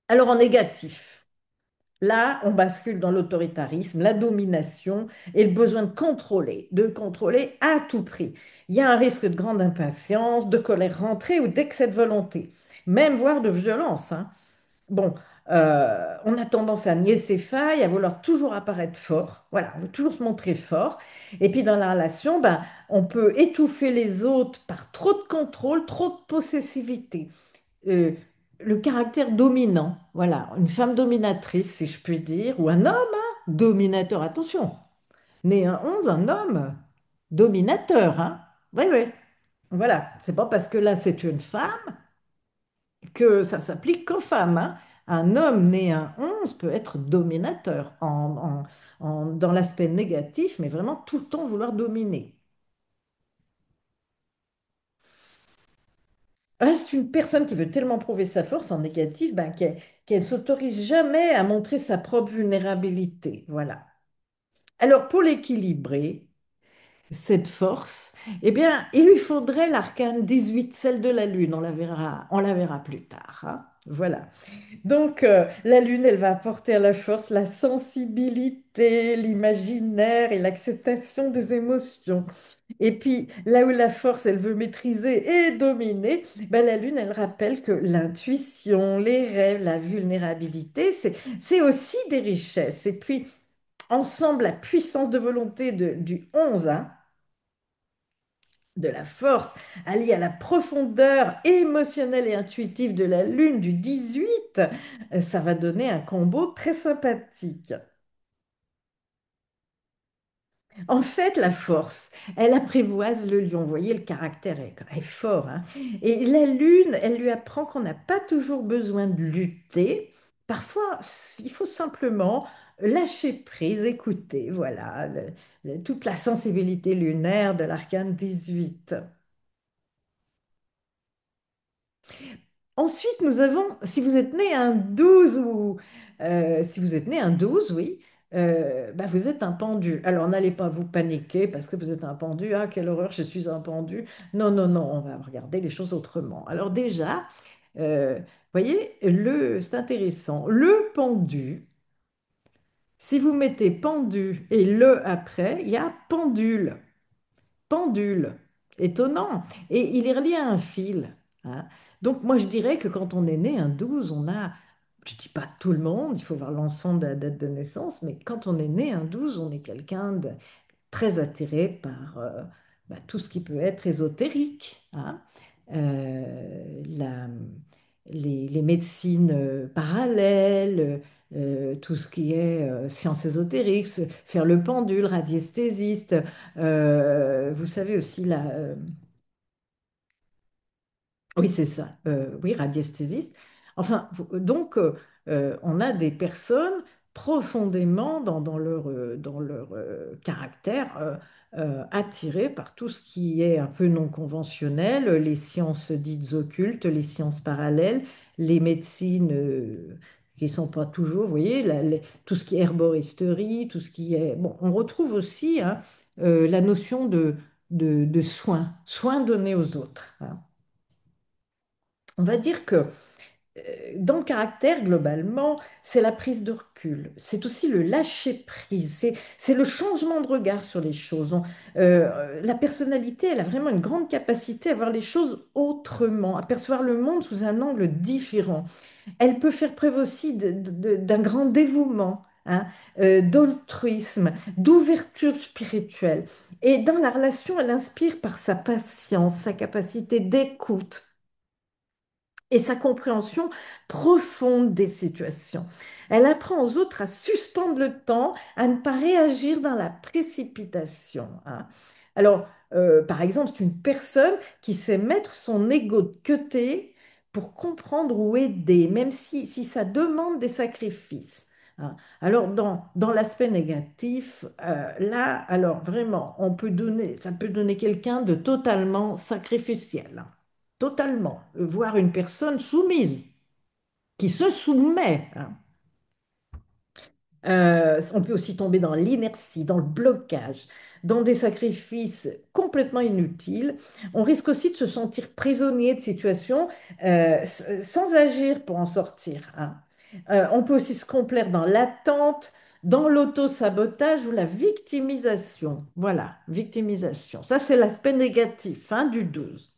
Alors en négatif, là, on bascule dans l'autoritarisme, la domination et le besoin de contrôler à tout prix. Il y a un risque de grande impatience, de colère rentrée ou d'excès de volonté, même voire de violence, hein. Bon, on a tendance à nier ses failles, à vouloir toujours apparaître fort. Voilà, on veut toujours se montrer fort. Et puis dans la relation, ben, on peut étouffer les autres par trop de contrôle, trop de possessivité. Euh, le caractère dominant, voilà, une femme dominatrice, si je puis dire, ou un homme hein, dominateur. Attention, né un 11, un homme dominateur, hein. Oui, oui. Voilà, c'est pas parce que là c'est une femme que ça s'applique qu'aux femmes, hein. Un homme né un 11 peut être dominateur dans l'aspect négatif, mais vraiment tout le temps vouloir dominer. Ah, c'est une personne qui veut tellement prouver sa force en négatif ben, qu'elle s'autorise jamais à montrer sa propre vulnérabilité. Voilà. Alors, pour l'équilibrer, cette force, eh bien, il lui faudrait l'arcane 18, celle de la Lune. On la verra plus tard, hein. Voilà. Donc, la Lune, elle va apporter à la force la sensibilité, l'imaginaire et l'acceptation des émotions. Et puis, là où la force, elle veut maîtriser et dominer, ben, la Lune, elle rappelle que l'intuition, les rêves, la vulnérabilité, c'est aussi des richesses. Et puis, ensemble, la puissance de volonté du 11, hein, de la force, alliée à la profondeur émotionnelle et intuitive de la Lune du 18, ça va donner un combo très sympathique. En fait, la force, elle apprivoise le lion. Vous voyez, le caractère est fort, hein. Et la lune, elle lui apprend qu'on n'a pas toujours besoin de lutter. Parfois, il faut simplement lâcher prise, écouter. Voilà, toute la sensibilité lunaire de l'arcane 18. Ensuite, nous avons, si vous êtes né un 12 ou si vous êtes né un 12, oui, bah, vous êtes un pendu. Alors, n'allez pas vous paniquer parce que vous êtes un pendu. Ah, quelle horreur, je suis un pendu. Non, non, non, on va regarder les choses autrement. Alors déjà, voyez, c'est intéressant. Le pendu, si vous mettez pendu et le après, il y a pendule. Pendule. Étonnant. Et il est relié à un fil, hein. Donc moi je dirais que quand on est né un 12, on a, je ne dis pas tout le monde, il faut voir l'ensemble de la date de naissance, mais quand on est né un 12, on est quelqu'un de très attiré par bah, tout ce qui peut être ésotérique, hein. Les médecines parallèles, tout ce qui est sciences ésotériques, faire le pendule, radiesthésiste. Vous savez aussi oui, c'est ça. Oui, radiesthésiste. Enfin, donc, on a des personnes profondément dans leur caractère attirées par tout ce qui est un peu non conventionnel, les sciences dites occultes, les sciences parallèles, les médecines qui ne sont pas toujours, vous voyez, tout ce qui est herboristerie, tout ce qui est... Bon, on retrouve aussi, hein, la notion de soins, soins donnés aux autres, hein. On va dire que dans le caractère, globalement, c'est la prise de recul. C'est aussi le lâcher-prise. C'est le changement de regard sur les choses. La personnalité, elle a vraiment une grande capacité à voir les choses autrement, à percevoir le monde sous un angle différent. Elle peut faire preuve aussi d'un grand dévouement, hein, d'altruisme, d'ouverture spirituelle. Et dans la relation, elle inspire par sa patience, sa capacité d'écoute et sa compréhension profonde des situations. Elle apprend aux autres à suspendre le temps, à ne pas réagir dans la précipitation, hein. Alors, par exemple, c'est une personne qui sait mettre son ego de côté pour comprendre ou aider, même si ça demande des sacrifices, hein. Alors, dans l'aspect négatif, là, alors vraiment, ça peut donner quelqu'un de totalement sacrificiel, hein. Totalement. Voir une personne soumise, qui se soumet, hein. On peut aussi tomber dans l'inertie, dans le blocage, dans des sacrifices complètement inutiles. On risque aussi de se sentir prisonnier de situations sans agir pour en sortir, hein. On peut aussi se complaire dans l'attente, dans l'auto-sabotage ou la victimisation. Voilà, victimisation. Ça, c'est l'aspect négatif, hein, du 12.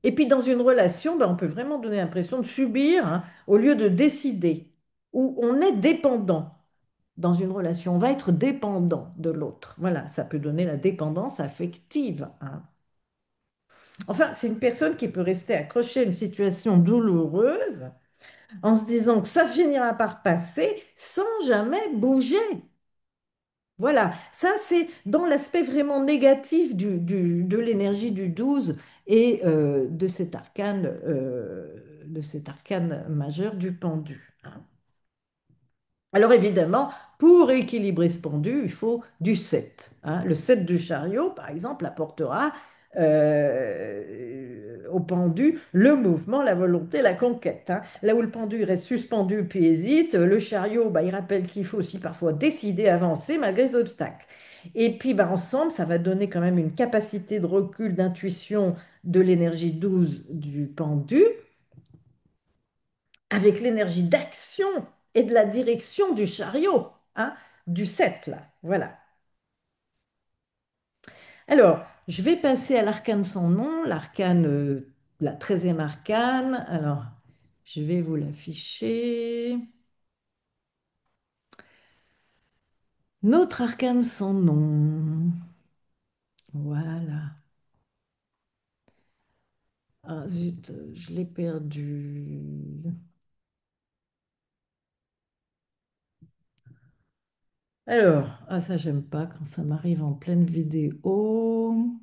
Et puis dans une relation, ben, on peut vraiment donner l'impression de subir, hein, au lieu de décider, où on est dépendant dans une relation. On va être dépendant de l'autre. Voilà, ça peut donner la dépendance affective, hein. Enfin, c'est une personne qui peut rester accrochée à une situation douloureuse en se disant que ça finira par passer sans jamais bouger. Voilà, ça c'est dans l'aspect vraiment négatif de l'énergie du 12 et de cet arcane majeur du pendu, hein. Alors évidemment, pour équilibrer ce pendu, il faut du 7, hein. Le 7 du chariot, par exemple, apportera au pendu le mouvement, la volonté, la conquête, hein. Là où le pendu reste suspendu puis hésite, le chariot, bah, il rappelle qu'il faut aussi parfois décider, avancer malgré les obstacles. Et puis bah, ensemble, ça va donner quand même une capacité de recul, d'intuition de l'énergie 12 du pendu avec l'énergie d'action et de la direction du chariot, hein, du 7 là. Voilà. Alors, je vais passer à l'arcane sans nom, l'arcane, la 13e arcane. Alors, je vais vous l'afficher. Notre arcane sans nom. Voilà. Ah zut, je l'ai perdu. Alors, ah ça j'aime pas quand ça m'arrive en pleine vidéo.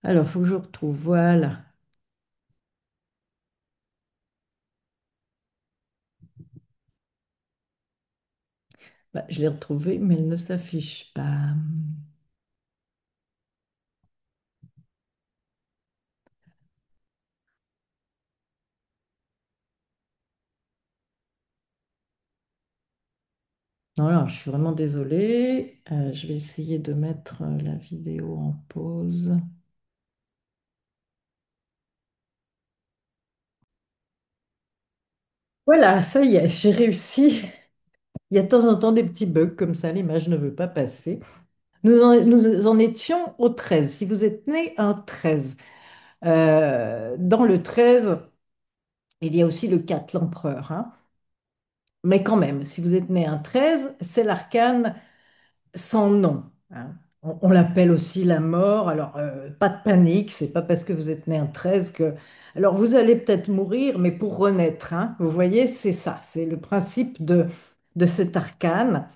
Alors, il faut que je retrouve. Voilà. Bah, je l'ai retrouvée, mais elle ne s'affiche pas. Non, alors, je suis vraiment désolée. Je vais essayer de mettre la vidéo en pause. Voilà, ça y est, j'ai réussi. Il y a de temps en temps des petits bugs comme ça, l'image ne veut pas passer. Nous en étions au 13. Si vous êtes né un 13, dans le 13, il y a aussi le 4, l'empereur, hein. Mais quand même, si vous êtes né un 13, c'est l'arcane sans nom, hein. On l'appelle aussi la mort. Alors, pas de panique, c'est pas parce que vous êtes né un 13 que... Alors, vous allez peut-être mourir, mais pour renaître, hein. Vous voyez, c'est ça, c'est le principe de cet arcane.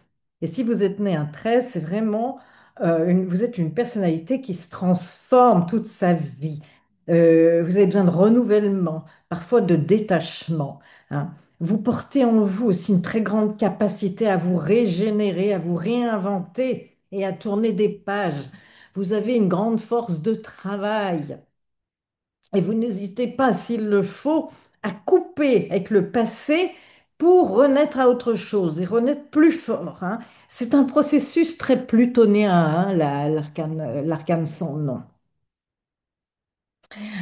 Et si vous êtes né un 13, c'est vraiment... vous êtes une personnalité qui se transforme toute sa vie. Vous avez besoin de renouvellement, parfois de détachement, hein. Vous portez en vous aussi une très grande capacité à vous régénérer, à vous réinventer et à tourner des pages. Vous avez une grande force de travail et vous n'hésitez pas, s'il le faut, à couper avec le passé pour renaître à autre chose et renaître plus fort, hein. C'est un processus très plutonien, hein, l'arcane sans nom.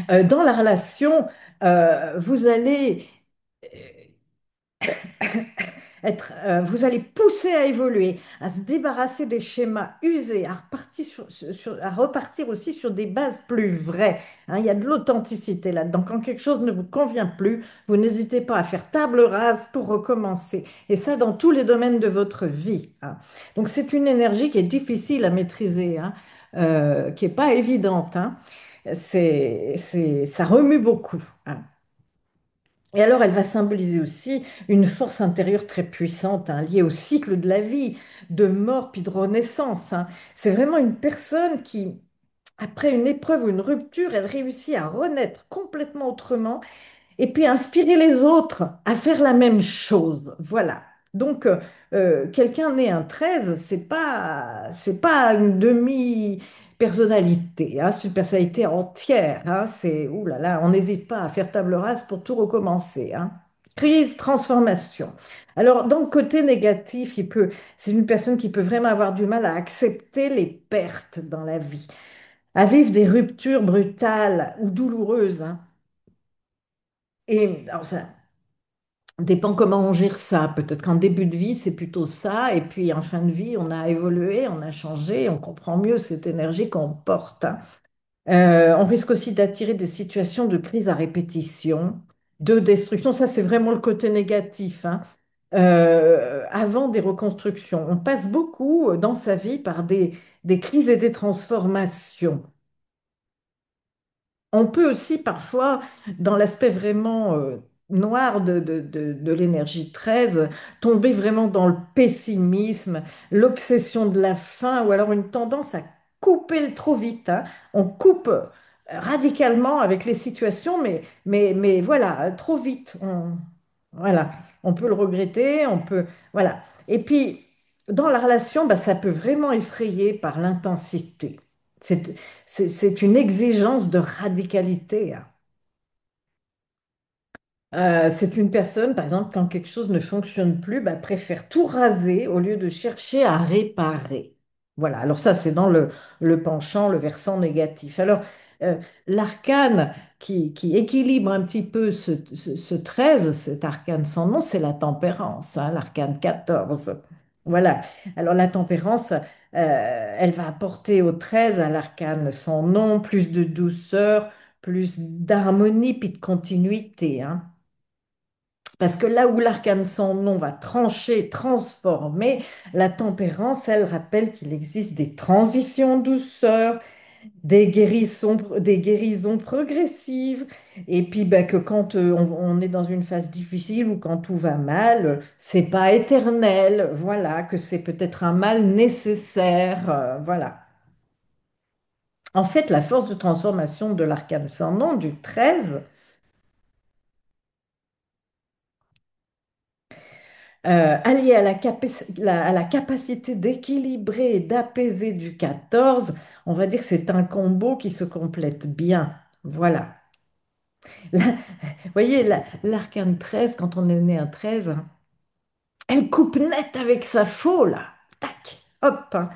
Dans la relation, vous allez vous allez pousser à évoluer, à se débarrasser des schémas usés, à repartir aussi sur des bases plus vraies, hein. Il y a de l'authenticité là-dedans. Quand quelque chose ne vous convient plus, vous n'hésitez pas à faire table rase pour recommencer. Et ça, dans tous les domaines de votre vie, hein. Donc, c'est une énergie qui est difficile à maîtriser, hein, qui n'est pas évidente, hein. Ça remue beaucoup, hein. Et alors, elle va symboliser aussi une force intérieure très puissante, hein, liée au cycle de la vie, de mort puis de renaissance, hein. C'est vraiment une personne qui, après une épreuve ou une rupture, elle réussit à renaître complètement autrement et puis inspirer les autres à faire la même chose. Voilà. Donc, quelqu'un né un 13, c'est pas une demi-personnalité, hein, c'est une personnalité entière, hein. Ouh là là, on n'hésite pas à faire table rase pour tout recommencer, hein. Crise, transformation. Alors, dans le côté négatif, c'est une personne qui peut vraiment avoir du mal à accepter les pertes dans la vie, à vivre des ruptures brutales ou douloureuses, hein. Et alors ça dépend comment on gère ça. Peut-être qu'en début de vie, c'est plutôt ça. Et puis en fin de vie, on a évolué, on a changé, on comprend mieux cette énergie qu'on porte, hein. On risque aussi d'attirer des situations de crise à répétition, de destruction. Ça, c'est vraiment le côté négatif, hein. Avant des reconstructions. On passe beaucoup dans sa vie par des crises et des transformations. On peut aussi parfois, dans l'aspect vraiment noir de l'énergie 13, tomber vraiment dans le pessimisme, l'obsession de la faim, ou alors une tendance à couper trop vite, hein. On coupe radicalement avec les situations, mais voilà, trop vite. Voilà, on peut le regretter, on peut, voilà. Et puis, dans la relation, bah, ça peut vraiment effrayer par l'intensité. C'est, c'est une exigence de radicalité, hein. C'est une personne, par exemple, quand quelque chose ne fonctionne plus, bah, préfère tout raser au lieu de chercher à réparer. Voilà, alors ça, c'est dans le penchant, le versant négatif. Alors, euh, l'arcane qui équilibre un petit peu ce 13, cet arcane sans nom, c'est la tempérance, hein, l'arcane 14. Voilà, alors la tempérance, elle va apporter au 13, à l'arcane sans nom, plus de douceur, plus d'harmonie, puis de continuité, hein. Parce que là où l'arcane sans nom va trancher, transformer, la tempérance, elle rappelle qu'il existe des transitions en douceur, des guérisons progressives, et puis ben, que quand on est dans une phase difficile ou quand tout va mal, c'est pas éternel, voilà, que c'est peut-être un mal nécessaire, voilà. En fait, la force de transformation de l'arcane sans nom du 13, allié à à la capacité d'équilibrer et d'apaiser du 14, on va dire que c'est un combo qui se complète bien. Voilà. Vous voyez, l'arcane 13, quand on est né un 13, hein, elle coupe net avec sa faux, là. Tac, hop, hein.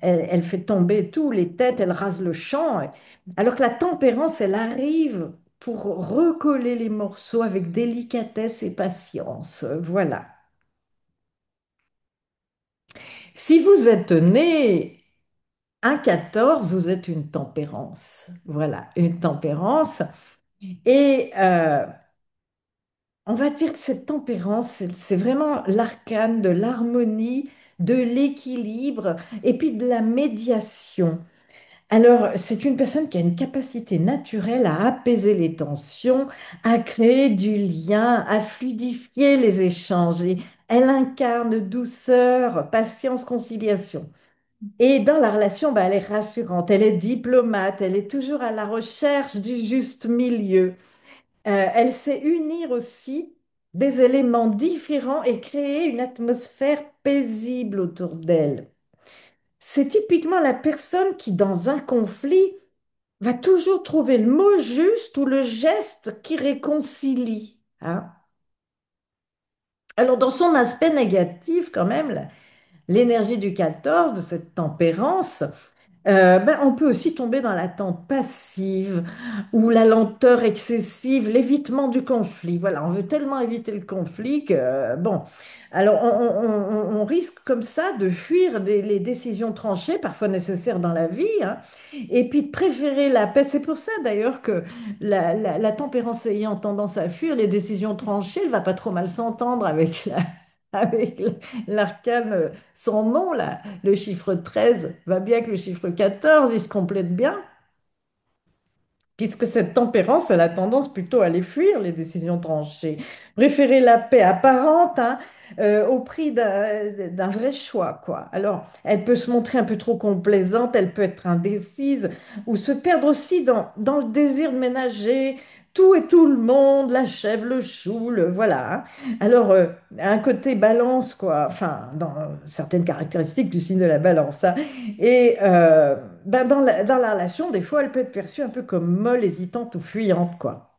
Elle fait tomber tous les têtes, elle rase le champ. Alors que la tempérance, elle arrive pour recoller les morceaux avec délicatesse et patience. Voilà. Si vous êtes né un 14, vous êtes une tempérance. Voilà, une tempérance. Et on va dire que cette tempérance, c'est vraiment l'arcane de l'harmonie, de l'équilibre et puis de la médiation. Alors, c'est une personne qui a une capacité naturelle à apaiser les tensions, à créer du lien, à fluidifier les échanges. Et elle incarne douceur, patience, conciliation. Et dans la relation, bah, elle est rassurante, elle est diplomate, elle est toujours à la recherche du juste milieu. Elle sait unir aussi des éléments différents et créer une atmosphère paisible autour d'elle. C'est typiquement la personne qui, dans un conflit, va toujours trouver le mot juste ou le geste qui réconcilie, hein. Alors, dans son aspect négatif, quand même, l'énergie du 14, de cette tempérance, ben, on peut aussi tomber dans l'attente passive ou la lenteur excessive, l'évitement du conflit. Voilà, on veut tellement éviter le conflit que, bon, alors on risque comme ça de fuir les décisions tranchées, parfois nécessaires dans la vie, hein, et puis de préférer la paix. C'est pour ça d'ailleurs que la tempérance ayant tendance à fuir les décisions tranchées, elle va pas trop mal s'entendre avec avec l'arcane sans nom, là. Le chiffre 13 va bien que le chiffre 14, il se complète bien, puisque cette tempérance, elle a tendance plutôt à les fuir, les décisions tranchées. Préférer la paix apparente, hein, au prix d'un vrai choix, quoi. Alors, elle peut se montrer un peu trop complaisante, elle peut être indécise, ou se perdre aussi dans le désir de ménager tout et tout le monde, la chèvre, le chou, voilà, hein. Alors, un côté balance, quoi, enfin, dans certaines caractéristiques du signe de la balance, hein. Et ben dans la relation, des fois, elle peut être perçue un peu comme molle, hésitante ou fuyante, quoi.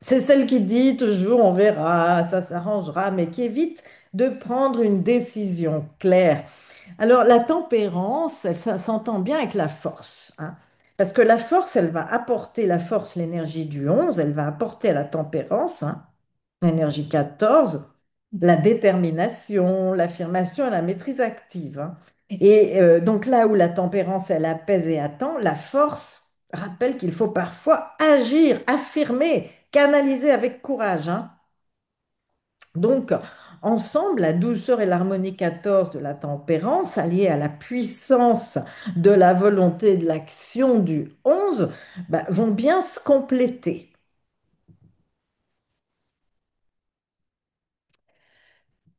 C'est celle qui dit toujours on verra, ça s'arrangera, mais qui évite de prendre une décision claire. Alors, la tempérance, ça s'entend bien avec la force, hein. Parce que la force, elle va apporter la force, l'énergie du 11, elle va apporter à la tempérance, hein, l'énergie 14, la détermination, l'affirmation et la maîtrise active, hein. Et donc là où la tempérance, elle apaise et attend, la force rappelle qu'il faut parfois agir, affirmer, canaliser avec courage, hein. Donc, ensemble, la douceur et l'harmonie 14 de la tempérance, alliée à la puissance de la volonté et de l'action du 11, bah, vont bien se compléter.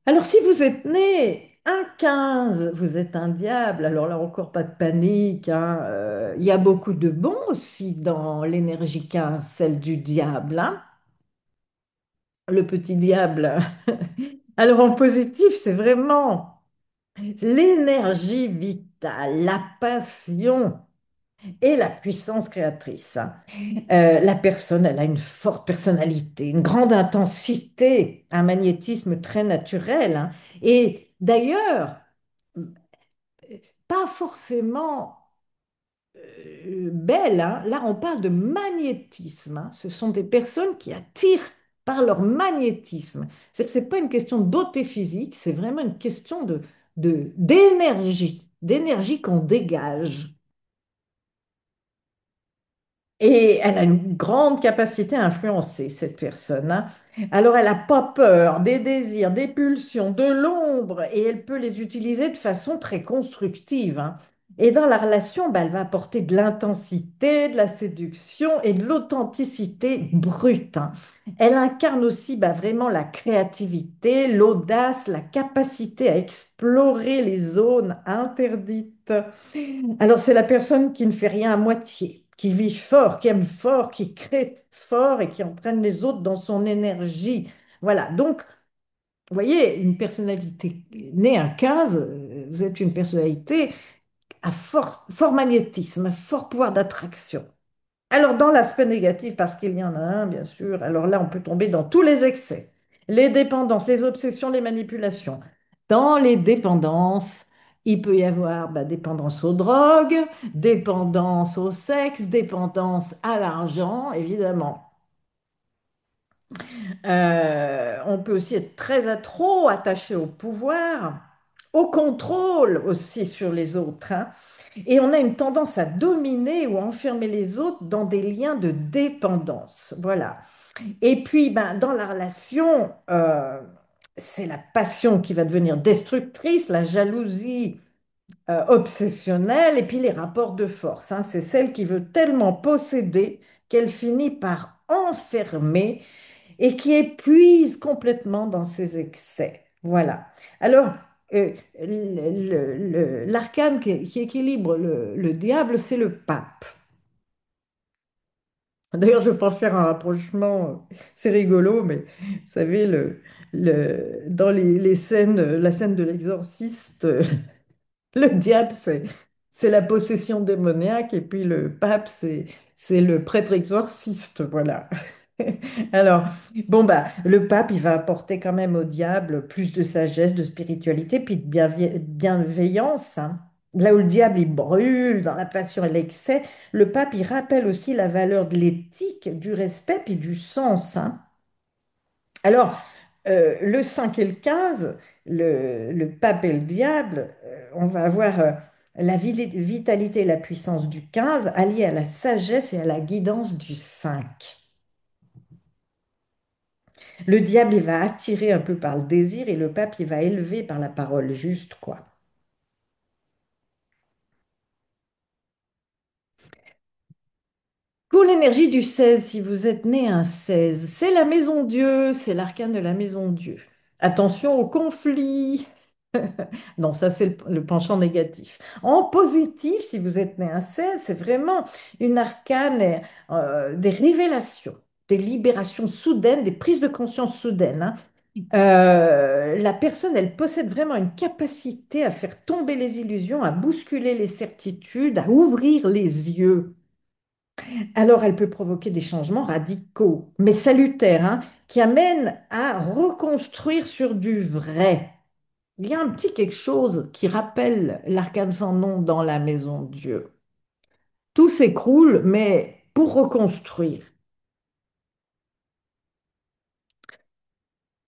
Alors, si vous êtes né un 15, vous êtes un diable. Alors là, encore pas de panique, hein. Il y a beaucoup de bons aussi dans l'énergie 15, celle du diable, hein. Le petit diable. Alors, en positif, c'est vraiment l'énergie vitale, la passion et la puissance créatrice, hein. La personne, elle a une forte personnalité, une grande intensité, un magnétisme très naturel, hein. Et d'ailleurs, pas forcément belle, hein. Là, on parle de magnétisme, hein. Ce sont des personnes qui attirent par leur magnétisme. C'est que c'est pas une question de beauté physique, c'est vraiment une question d'énergie qu'on dégage. Et elle a une grande capacité à influencer, cette personne, hein. Alors, elle n'a pas peur des désirs, des pulsions, de l'ombre, et elle peut les utiliser de façon très constructive, hein. Et dans la relation, bah, elle va apporter de l'intensité, de la séduction et de l'authenticité brute, hein. Elle incarne aussi bah, vraiment la créativité, l'audace, la capacité à explorer les zones interdites. Alors, c'est la personne qui ne fait rien à moitié, qui vit fort, qui aime fort, qui crée fort et qui entraîne les autres dans son énergie. Voilà. Donc, vous voyez, une personnalité née un 15, vous êtes une personnalité à fort magnétisme, à fort pouvoir d'attraction. Alors, dans l'aspect négatif, parce qu'il y en a un, bien sûr, alors là, on peut tomber dans tous les excès, les dépendances, les obsessions, les manipulations. Dans les dépendances, il peut y avoir bah, dépendance aux drogues, dépendance au sexe, dépendance à l'argent, évidemment. On peut aussi être trop attaché au pouvoir, au contrôle aussi sur les autres, hein. Et on a une tendance à dominer ou à enfermer les autres dans des liens de dépendance. Voilà. Et puis, ben, dans la relation, c'est la passion qui va devenir destructrice, la jalousie obsessionnelle, et puis les rapports de force, hein. C'est celle qui veut tellement posséder qu'elle finit par enfermer et qui épuise complètement dans ses excès. Voilà. Alors, l'arcane qui équilibre le diable, c'est le pape. D'ailleurs, je peux faire un rapprochement, c'est rigolo, mais vous savez, dans les scènes, la scène de l'exorciste, le diable, c'est la possession démoniaque, et puis le pape, c'est le prêtre exorciste, voilà. Alors, bon, bah, le pape, il va apporter quand même au diable plus de sagesse, de spiritualité, puis de bienveillance, hein. Là où le diable, il brûle dans la passion et l'excès, le pape, il rappelle aussi la valeur de l'éthique, du respect, puis du sens, hein. Alors, le 5 et le 15, le pape et le diable, on va avoir la vitalité et la puissance du 15 alliée à la sagesse et à la guidance du 5. Le diable, il va attirer un peu par le désir et le pape, il va élever par la parole juste, quoi. Pour l'énergie du 16, si vous êtes né un 16, c'est la maison Dieu, c'est l'arcane de la maison Dieu. Attention au conflit. Non, ça c'est le penchant négatif. En positif, si vous êtes né un 16, c'est vraiment une arcane des révélations, des libérations soudaines, des prises de conscience soudaines, hein. La personne, elle possède vraiment une capacité à faire tomber les illusions, à bousculer les certitudes, à ouvrir les yeux. Alors, elle peut provoquer des changements radicaux, mais salutaires, hein, qui amènent à reconstruire sur du vrai. Il y a un petit quelque chose qui rappelle l'arcane sans nom dans la maison de Dieu. Tout s'écroule, mais pour reconstruire.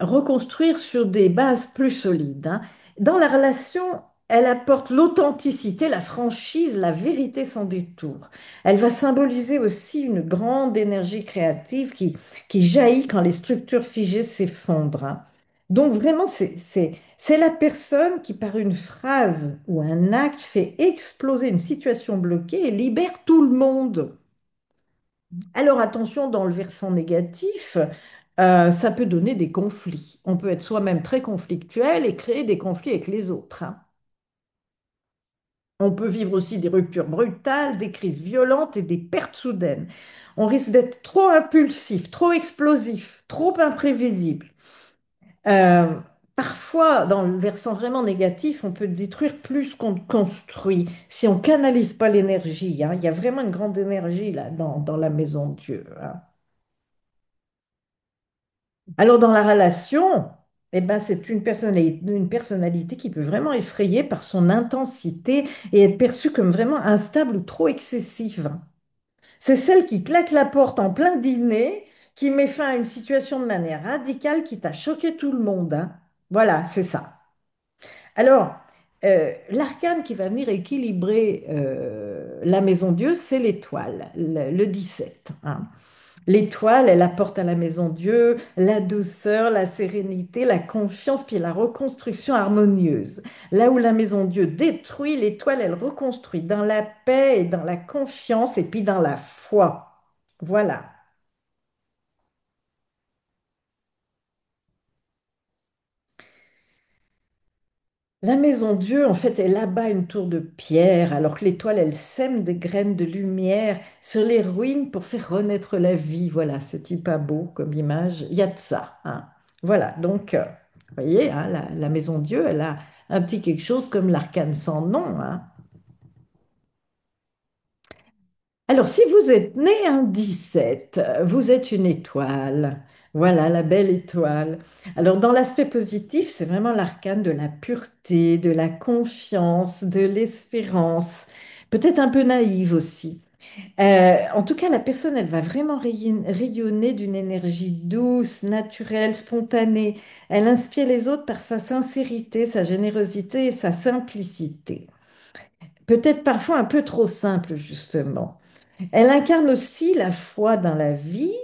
Reconstruire sur des bases plus solides, hein. Dans la relation, elle apporte l'authenticité, la franchise, la vérité sans détour. Elle va symboliser aussi une grande énergie créative qui jaillit quand les structures figées s'effondrent, hein. Donc vraiment, c'est la personne qui, par une phrase ou un acte, fait exploser une situation bloquée et libère tout le monde. Alors attention dans le versant négatif. ça peut donner des conflits. On peut être soi-même très conflictuel et créer des conflits avec les autres, hein. On peut vivre aussi des ruptures brutales, des crises violentes et des pertes soudaines. On risque d'être trop impulsif, trop explosif, trop imprévisible. Euh, Parfois, dans le versant vraiment négatif, on peut détruire plus qu'on ne construit si on canalise pas l'énergie, hein. Il y a vraiment une grande énergie là dans la maison de Dieu, hein. Alors, dans la relation, eh ben, c'est une personnalité qui peut vraiment effrayer par son intensité et être perçue comme vraiment instable ou trop excessive. C'est celle qui claque la porte en plein dîner, qui met fin à une situation de manière radicale, qui t'a choqué tout le monde, hein. Voilà, c'est ça. Alors, l'arcane qui va venir équilibrer la maison Dieu, c'est l'étoile, le 17, hein. L'étoile, elle apporte à la maison Dieu la douceur, la sérénité, la confiance, puis la reconstruction harmonieuse. Là où la maison Dieu détruit, l'étoile, elle reconstruit dans la paix et dans la confiance et puis dans la foi. Voilà. La maison Dieu, en fait, elle abat une tour de pierre, alors que l'étoile, elle sème des graines de lumière sur les ruines pour faire renaître la vie. Voilà, c'est pas beau comme image. Il y a de ça, hein. Voilà, donc, vous voyez, hein, la maison Dieu, elle a un petit quelque chose comme l'arcane sans nom, hein. Alors, si vous êtes né un 17, vous êtes une étoile. Voilà, la belle étoile. Alors, dans l'aspect positif, c'est vraiment l'arcane de la pureté, de la confiance, de l'espérance. Peut-être un peu naïve aussi. En tout cas, la personne, elle va vraiment rayonner d'une énergie douce, naturelle, spontanée. Elle inspire les autres par sa sincérité, sa générosité et sa simplicité. Peut-être parfois un peu trop simple, justement. Elle incarne aussi la foi dans la vie,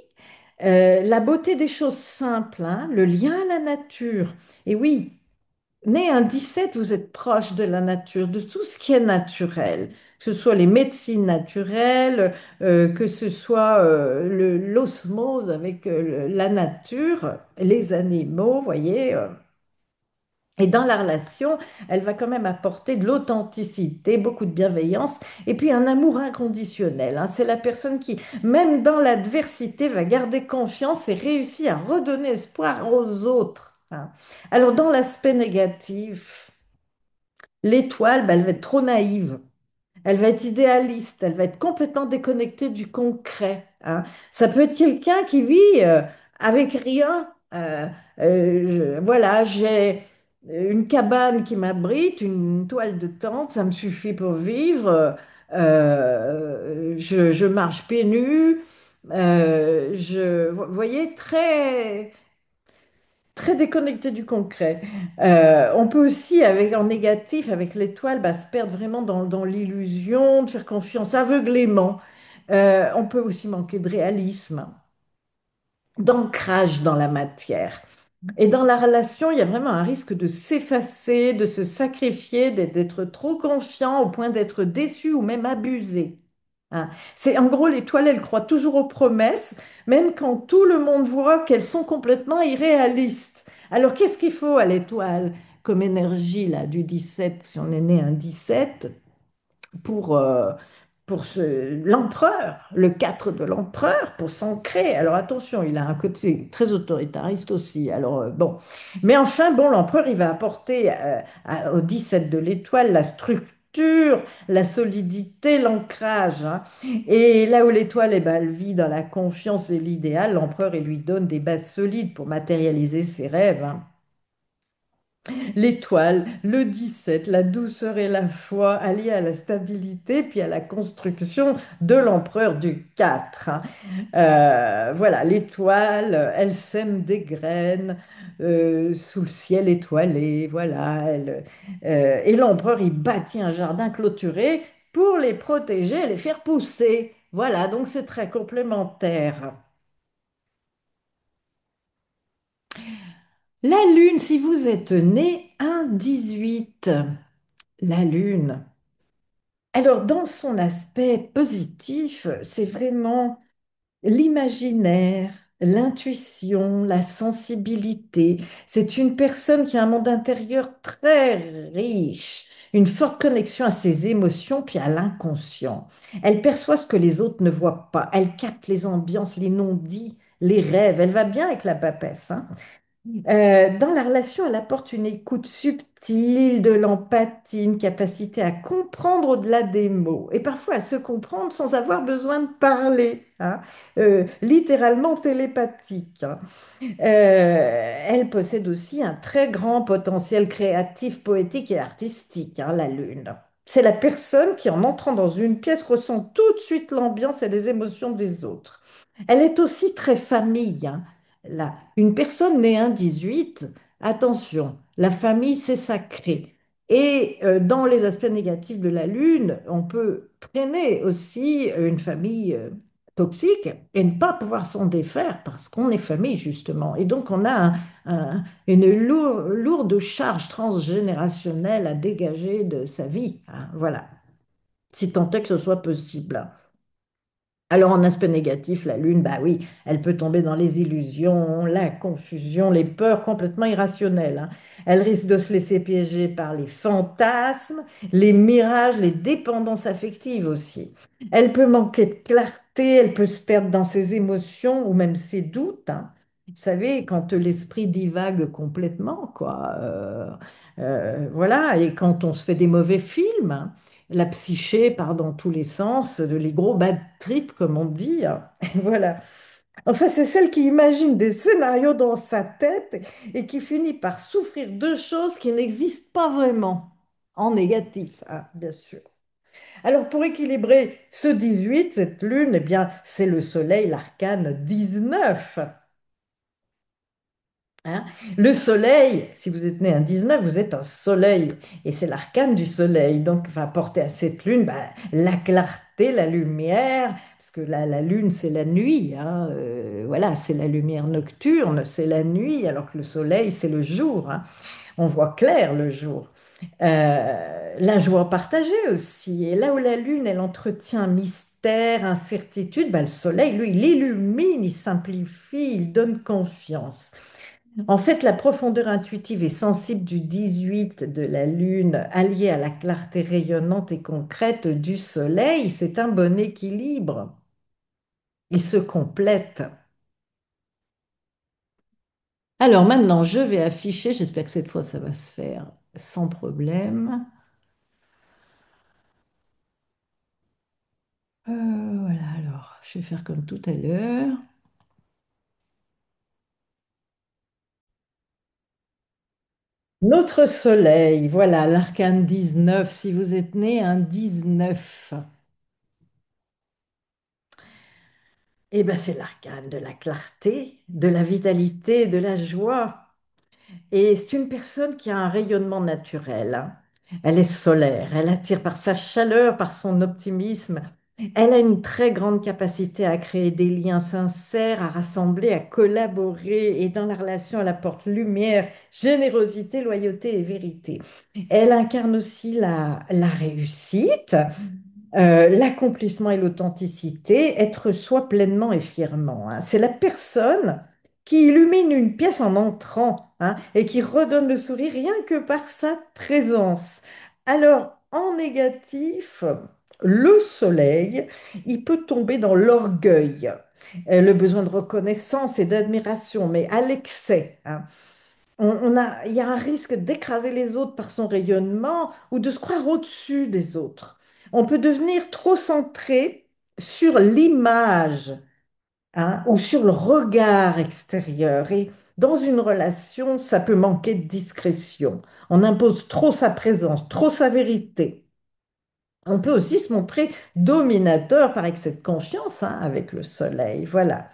la beauté des choses simples, hein, le lien à la nature. Et oui, né un 17, vous êtes proche de la nature, de tout ce qui est naturel, que ce soit les médecines naturelles, que ce soit l'osmose avec la nature, les animaux, voyez. Et dans la relation, elle va quand même apporter de l'authenticité, beaucoup de bienveillance et puis un amour inconditionnel, hein. C'est la personne qui, même dans l'adversité, va garder confiance et réussit à redonner espoir aux autres, hein. Alors, dans l'aspect négatif, l'étoile, ben, elle va être trop naïve. Elle va être idéaliste, elle va être complètement déconnectée du concret, hein. Ça peut être quelqu'un qui vit avec rien. Voilà, j'ai une cabane qui m'abrite, une toile de tente, ça me suffit pour vivre. Je marche pieds nus. Vous voyez, très déconnecté du concret. On peut aussi, avec, en négatif, avec l'étoile, bah, se perdre vraiment dans l'illusion, de faire confiance aveuglément. On peut aussi manquer de réalisme, d'ancrage dans la matière. Et dans la relation, il y a vraiment un risque de s'effacer, de se sacrifier, d'être trop confiant au point d'être déçu ou même abusé, hein. C'est en gros l'étoile, elle croit toujours aux promesses, même quand tout le monde voit qu'elles sont complètement irréalistes. Alors qu'est-ce qu'il faut à l'étoile comme énergie là du 17, si on est né un 17? pour, euh, l'empereur, le 4 de l'empereur, pour s'ancrer. Alors attention, il a un côté très autoritariste aussi. Alors bon, mais enfin, bon, l'empereur, il va apporter au 17 de l'étoile la structure, la solidité, l'ancrage, hein. Et là où l'étoile, eh ben, elle vit dans la confiance et l'idéal, l'empereur, il lui donne des bases solides pour matérialiser ses rêves, hein. L'étoile, le 17, la douceur et la foi alliées à la stabilité, puis à la construction de l'empereur du 4, hein. Voilà, l'étoile, elle sème des graines sous le ciel étoilé. Voilà, et l'empereur, il bâtit un jardin clôturé pour les protéger et les faire pousser. Voilà, donc c'est très complémentaire. La Lune, si vous êtes né un 18, la Lune. Alors, dans son aspect positif, c'est vraiment l'imaginaire, l'intuition, la sensibilité. C'est une personne qui a un monde intérieur très riche, une forte connexion à ses émotions puis à l'inconscient. Elle perçoit ce que les autres ne voient pas. Elle capte les ambiances, les non-dits, les rêves. Elle va bien avec la papesse, hein. Dans la relation, elle apporte une écoute subtile, de l'empathie, une capacité à comprendre au-delà des mots et parfois à se comprendre sans avoir besoin de parler, hein. Littéralement télépathique, hein. Elle possède aussi un très grand potentiel créatif, poétique et artistique, hein, la Lune. C'est la personne qui, en entrant dans une pièce, ressent tout de suite l'ambiance et les émotions des autres. Elle est aussi très famille, hein. Là, une personne née un 18, attention, la famille, c'est sacré. Et dans les aspects négatifs de la Lune, on peut traîner aussi une famille toxique et ne pas pouvoir s'en défaire parce qu'on est famille, justement. Et donc, on a une lourde charge transgénérationnelle à dégager de sa vie, hein. Voilà, si tant est que ce soit possible. Alors, en aspect négatif, la Lune, bah oui, elle peut tomber dans les illusions, la confusion, les peurs complètement irrationnelles, hein. Elle risque de se laisser piéger par les fantasmes, les mirages, les dépendances affectives aussi. Elle peut manquer de clarté, elle peut se perdre dans ses émotions ou même ses doutes, hein. Vous savez, quand l'esprit divague complètement, quoi. Voilà, et quand on se fait des mauvais films, hein, la psyché part dans tous les sens, les gros bad trips, comme on dit, hein. Voilà. Enfin, c'est celle qui imagine des scénarios dans sa tête et qui finit par souffrir de choses qui n'existent pas vraiment, en négatif, hein, bien sûr. Alors, pour équilibrer ce 18, cette lune, eh bien, c'est le soleil, l'arcane 19. Hein. Le soleil, si vous êtes né un 19, vous êtes un soleil. Et c'est l'arcane du soleil. Donc, va apporter à cette lune bah, la clarté, la lumière. Parce que la lune, c'est la nuit, hein. Voilà, c'est la lumière nocturne, c'est la nuit. Alors que le soleil, c'est le jour, hein. On voit clair le jour. La joie partagée aussi. Et là où la lune, elle entretient mystère, incertitude, bah, le soleil, lui, il illumine, il simplifie, il donne confiance. En fait, la profondeur intuitive et sensible du 18 de la Lune, alliée à la clarté rayonnante et concrète du Soleil, c'est un bon équilibre. Ils se complètent. Alors maintenant, je vais afficher, j'espère que cette fois ça va se faire sans problème. Voilà, alors, je vais faire comme tout à l'heure. Notre Soleil, voilà, l'arcane 19, si vous êtes né un 19. Eh bien, c'est l'arcane de la clarté, de la vitalité, de la joie. Et c'est une personne qui a un rayonnement naturel, hein. Elle est solaire, elle attire par sa chaleur, par son optimisme. Elle a une très grande capacité à créer des liens sincères, à rassembler, à collaborer. Et dans la relation, elle apporte lumière, générosité, loyauté et vérité. Elle incarne aussi la réussite, l'accomplissement et l'authenticité, être soi pleinement et fièrement, hein. C'est la personne qui illumine une pièce en entrant, hein, et qui redonne le sourire rien que par sa présence. Alors, en négatif, le soleil, il peut tomber dans l'orgueil, le besoin de reconnaissance et d'admiration, mais à l'excès, hein. Il y a un risque d'écraser les autres par son rayonnement ou de se croire au-dessus des autres. On peut devenir trop centré sur l'image, hein, ou sur le regard extérieur. Et dans une relation, ça peut manquer de discrétion. On impose trop sa présence, trop sa vérité. On peut aussi se montrer dominateur par excès de confiance, hein, avec le soleil. Voilà.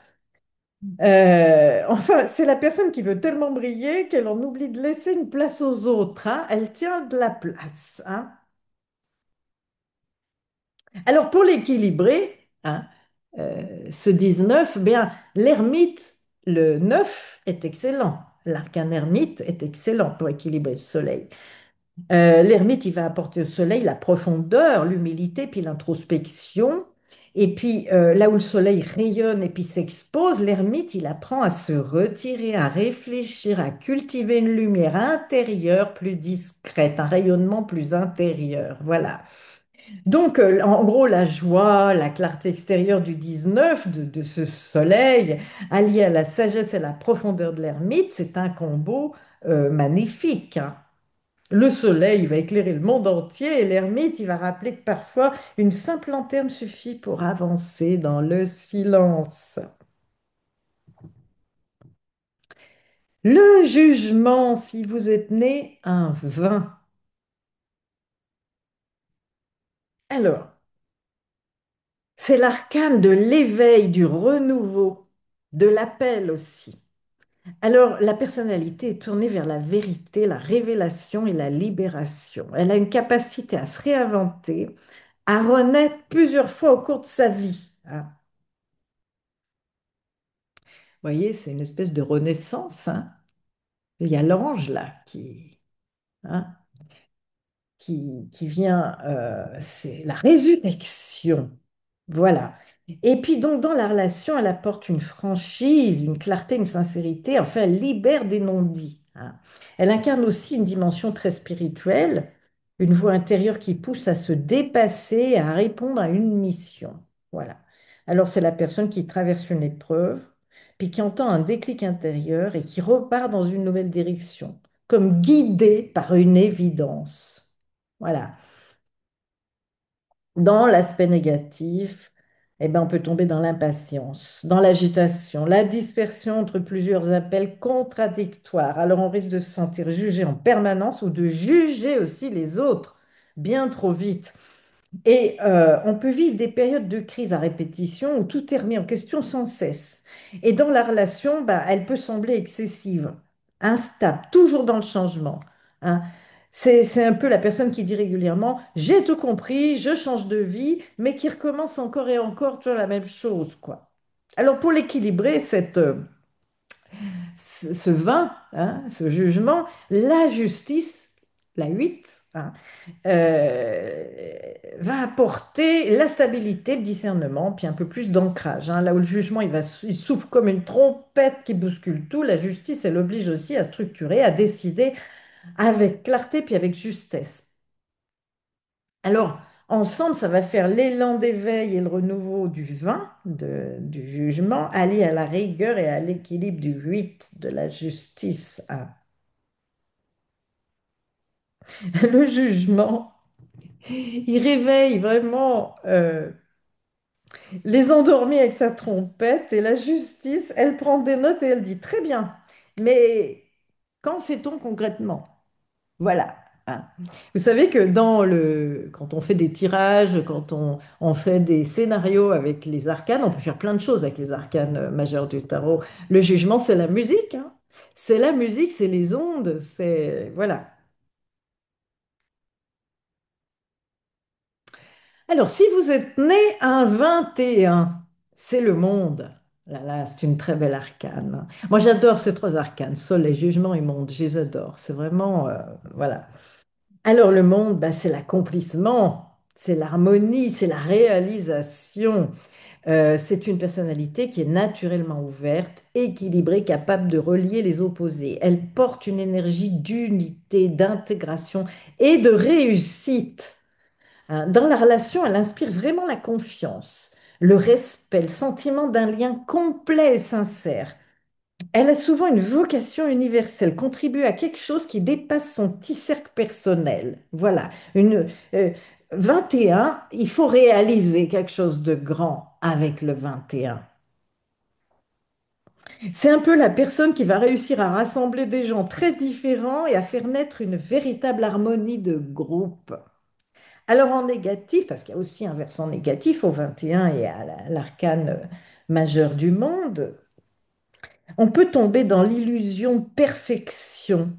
Enfin, c'est la personne qui veut tellement briller qu'elle en oublie de laisser une place aux autres, hein. Elle tient de la place, hein. Alors, pour l'équilibrer, hein, ce 19, bien, l'ermite, le 9 est excellent. L'arcane ermite est excellent pour équilibrer le soleil. L'ermite, il va apporter au soleil la profondeur, l'humilité, puis l'introspection. Et puis là où le soleil rayonne et puis s'expose, l'ermite, il apprend à se retirer, à réfléchir, à cultiver une lumière intérieure plus discrète, un rayonnement plus intérieur. Voilà. Donc, en gros, la joie, la clarté extérieure du 19, de ce soleil, allié à la sagesse et la profondeur de l'ermite, c'est un combo magnifique, hein. Le soleil, il va éclairer le monde entier et l'ermite, il va rappeler que parfois, une simple lanterne suffit pour avancer dans le silence. Le jugement, si vous êtes né un 20. Alors, c'est l'arcane de l'éveil, du renouveau, de l'appel aussi. Alors, la personnalité est tournée vers la vérité, la révélation et la libération. Elle a une capacité à se réinventer, à renaître plusieurs fois au cours de sa vie, hein. Vous voyez, c'est une espèce de renaissance, hein. Il y a l'ange là hein, qui vient, c'est la résurrection. Voilà. Et puis donc dans la relation, elle apporte une franchise, une clarté, une sincérité, enfin elle libère des non-dits, hein. Elle incarne aussi une dimension très spirituelle, une voix intérieure qui pousse à se dépasser, à répondre à une mission. Voilà. Alors c'est la personne qui traverse une épreuve, puis qui entend un déclic intérieur et qui repart dans une nouvelle direction, comme guidée par une évidence. Voilà. Dans l'aspect négatif, eh ben, on peut tomber dans l'impatience, dans l'agitation, la dispersion entre plusieurs appels contradictoires. Alors on risque de se sentir jugé en permanence ou de juger aussi les autres bien trop vite. Et on peut vivre des périodes de crise à répétition où tout est remis en question sans cesse. Et dans la relation, bah, elle peut sembler excessive, instable, toujours dans le changement, hein. C'est un peu la personne qui dit régulièrement, j'ai tout compris, je change de vie, mais qui recommence encore et encore toujours la même chose, quoi. Alors pour l'équilibrer, ce vin, hein, ce jugement, la justice, la 8, va apporter la stabilité, le discernement, puis un peu plus d'ancrage, hein. Là où le jugement, il souffle comme une trompette qui bouscule tout, la justice, elle oblige aussi à structurer, à décider avec clarté, puis avec justesse. Alors, ensemble, ça va faire l'élan d'éveil et le renouveau du vin, du jugement, allié à la rigueur et à l'équilibre du 8 de la justice, hein. Le jugement, il réveille vraiment les endormis avec sa trompette et la justice, elle prend des notes et elle dit très bien, mais qu'en fait-on concrètement? Voilà, hein. Vous savez que quand on fait des tirages, quand on fait des scénarios avec les arcanes, on peut faire plein de choses avec les arcanes majeurs du tarot. Le jugement, c'est la musique, hein. C'est la musique, c'est les ondes, c'est... Voilà. Alors, si vous êtes né un 21, c'est le monde. Là, là, c'est une très belle arcane. Moi, j'adore ces trois arcanes, soleil, jugement et monde. Je les adore. C'est vraiment, voilà. Alors, le monde, bah, c'est l'accomplissement, c'est l'harmonie, c'est la réalisation. C'est une personnalité qui est naturellement ouverte, équilibrée, capable de relier les opposés. Elle porte une énergie d'unité, d'intégration et de réussite, hein. Dans la relation, elle inspire vraiment la confiance, le respect, le sentiment d'un lien complet et sincère. Elle a souvent une vocation universelle, contribue à quelque chose qui dépasse son petit cercle personnel. Voilà, euh, 21, il faut réaliser quelque chose de grand avec le 21. C'est un peu la personne qui va réussir à rassembler des gens très différents et à faire naître une véritable harmonie de groupe. Alors en négatif, parce qu'il y a aussi un versant négatif au 21 et à l'arcane majeur du monde, on peut tomber dans l'illusion de perfection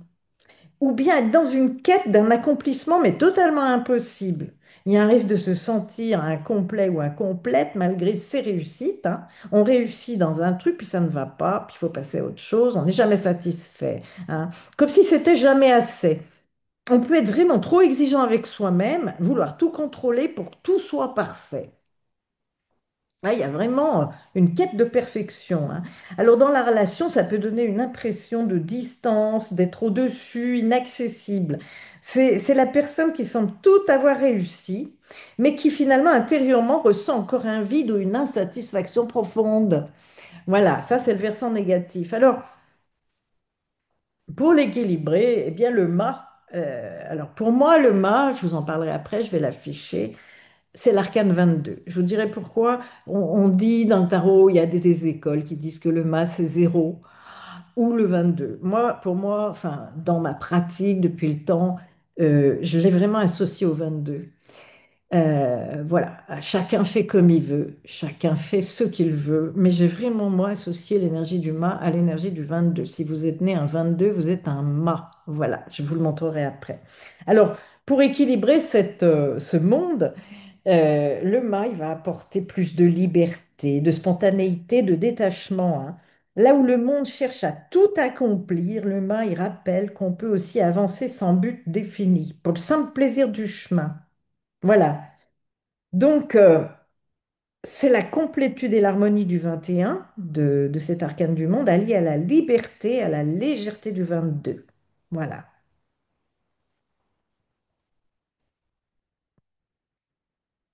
ou bien être dans une quête d'un accomplissement mais totalement impossible. Il y a un risque de se sentir incomplet ou incomplète malgré ses réussites, hein. On réussit dans un truc, puis ça ne va pas, puis il faut passer à autre chose, on n'est jamais satisfait, hein. Comme si c'était jamais assez. On peut être vraiment trop exigeant avec soi-même, vouloir tout contrôler pour que tout soit parfait. Ah, il y a vraiment une quête de perfection, hein. Alors dans la relation, ça peut donner une impression de distance, d'être au-dessus, inaccessible. C'est la personne qui semble tout avoir réussi, mais qui finalement intérieurement ressent encore un vide ou une insatisfaction profonde. Voilà, ça c'est le versant négatif. Alors pour l'équilibrer, eh bien le mât, alors pour moi le mât, je vous en parlerai après, je vais l'afficher. C'est l'arcane 22. Je vous dirai pourquoi. On dit dans le tarot, il y a des écoles qui disent que le mât, c'est 0 ou le 22. Moi, pour moi, enfin, dans ma pratique depuis le temps, je l'ai vraiment associé au 22. Voilà, chacun fait comme il veut, chacun fait ce qu'il veut, mais j'ai vraiment, moi, associé l'énergie du mât à l'énergie du 22. Si vous êtes né un 22, vous êtes un mât. Voilà, je vous le montrerai après. Alors, pour équilibrer ce monde, le mât, il va apporter plus de liberté, de spontanéité, de détachement, hein. Là où le monde cherche à tout accomplir, le mât, il rappelle qu'on peut aussi avancer sans but défini, pour le simple plaisir du chemin. Voilà. Donc, c'est la complétude et l'harmonie du 21, de cet arcane du monde, alliée à la liberté, à la légèreté du 22. Voilà.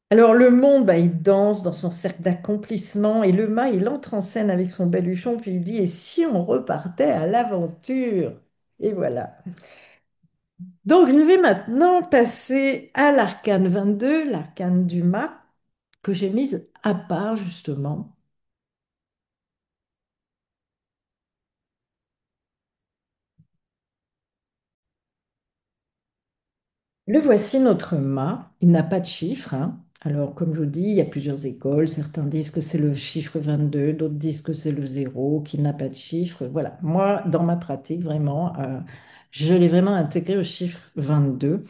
Alors le monde, bah, il danse dans son cercle d'accomplissement et le mât, il entre en scène avec son baluchon, puis il dit, et si on repartait à l'aventure? Et voilà. Donc je vais maintenant passer à l'arcane 22, l'arcane du mât, que j'ai mise à part justement. Le voici notre mât. Il n'a pas de chiffre, hein. Alors, comme je vous dis, il y a plusieurs écoles. Certains disent que c'est le chiffre 22, d'autres disent que c'est le 0, qu'il n'a pas de chiffre. Voilà. Moi, dans ma pratique, vraiment, je l'ai vraiment intégré au chiffre 22.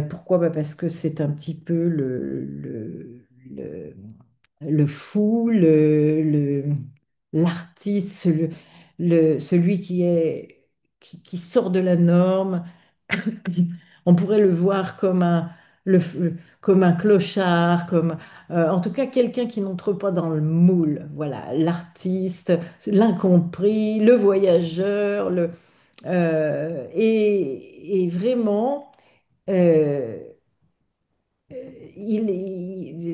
Pourquoi? Bah, parce que c'est un petit peu le fou, l'artiste, celui qui sort de la norme. On pourrait le voir le- comme un clochard, en tout cas quelqu'un qui n'entre pas dans le moule. Voilà, l'artiste, l'incompris, le voyageur, et vraiment. euh,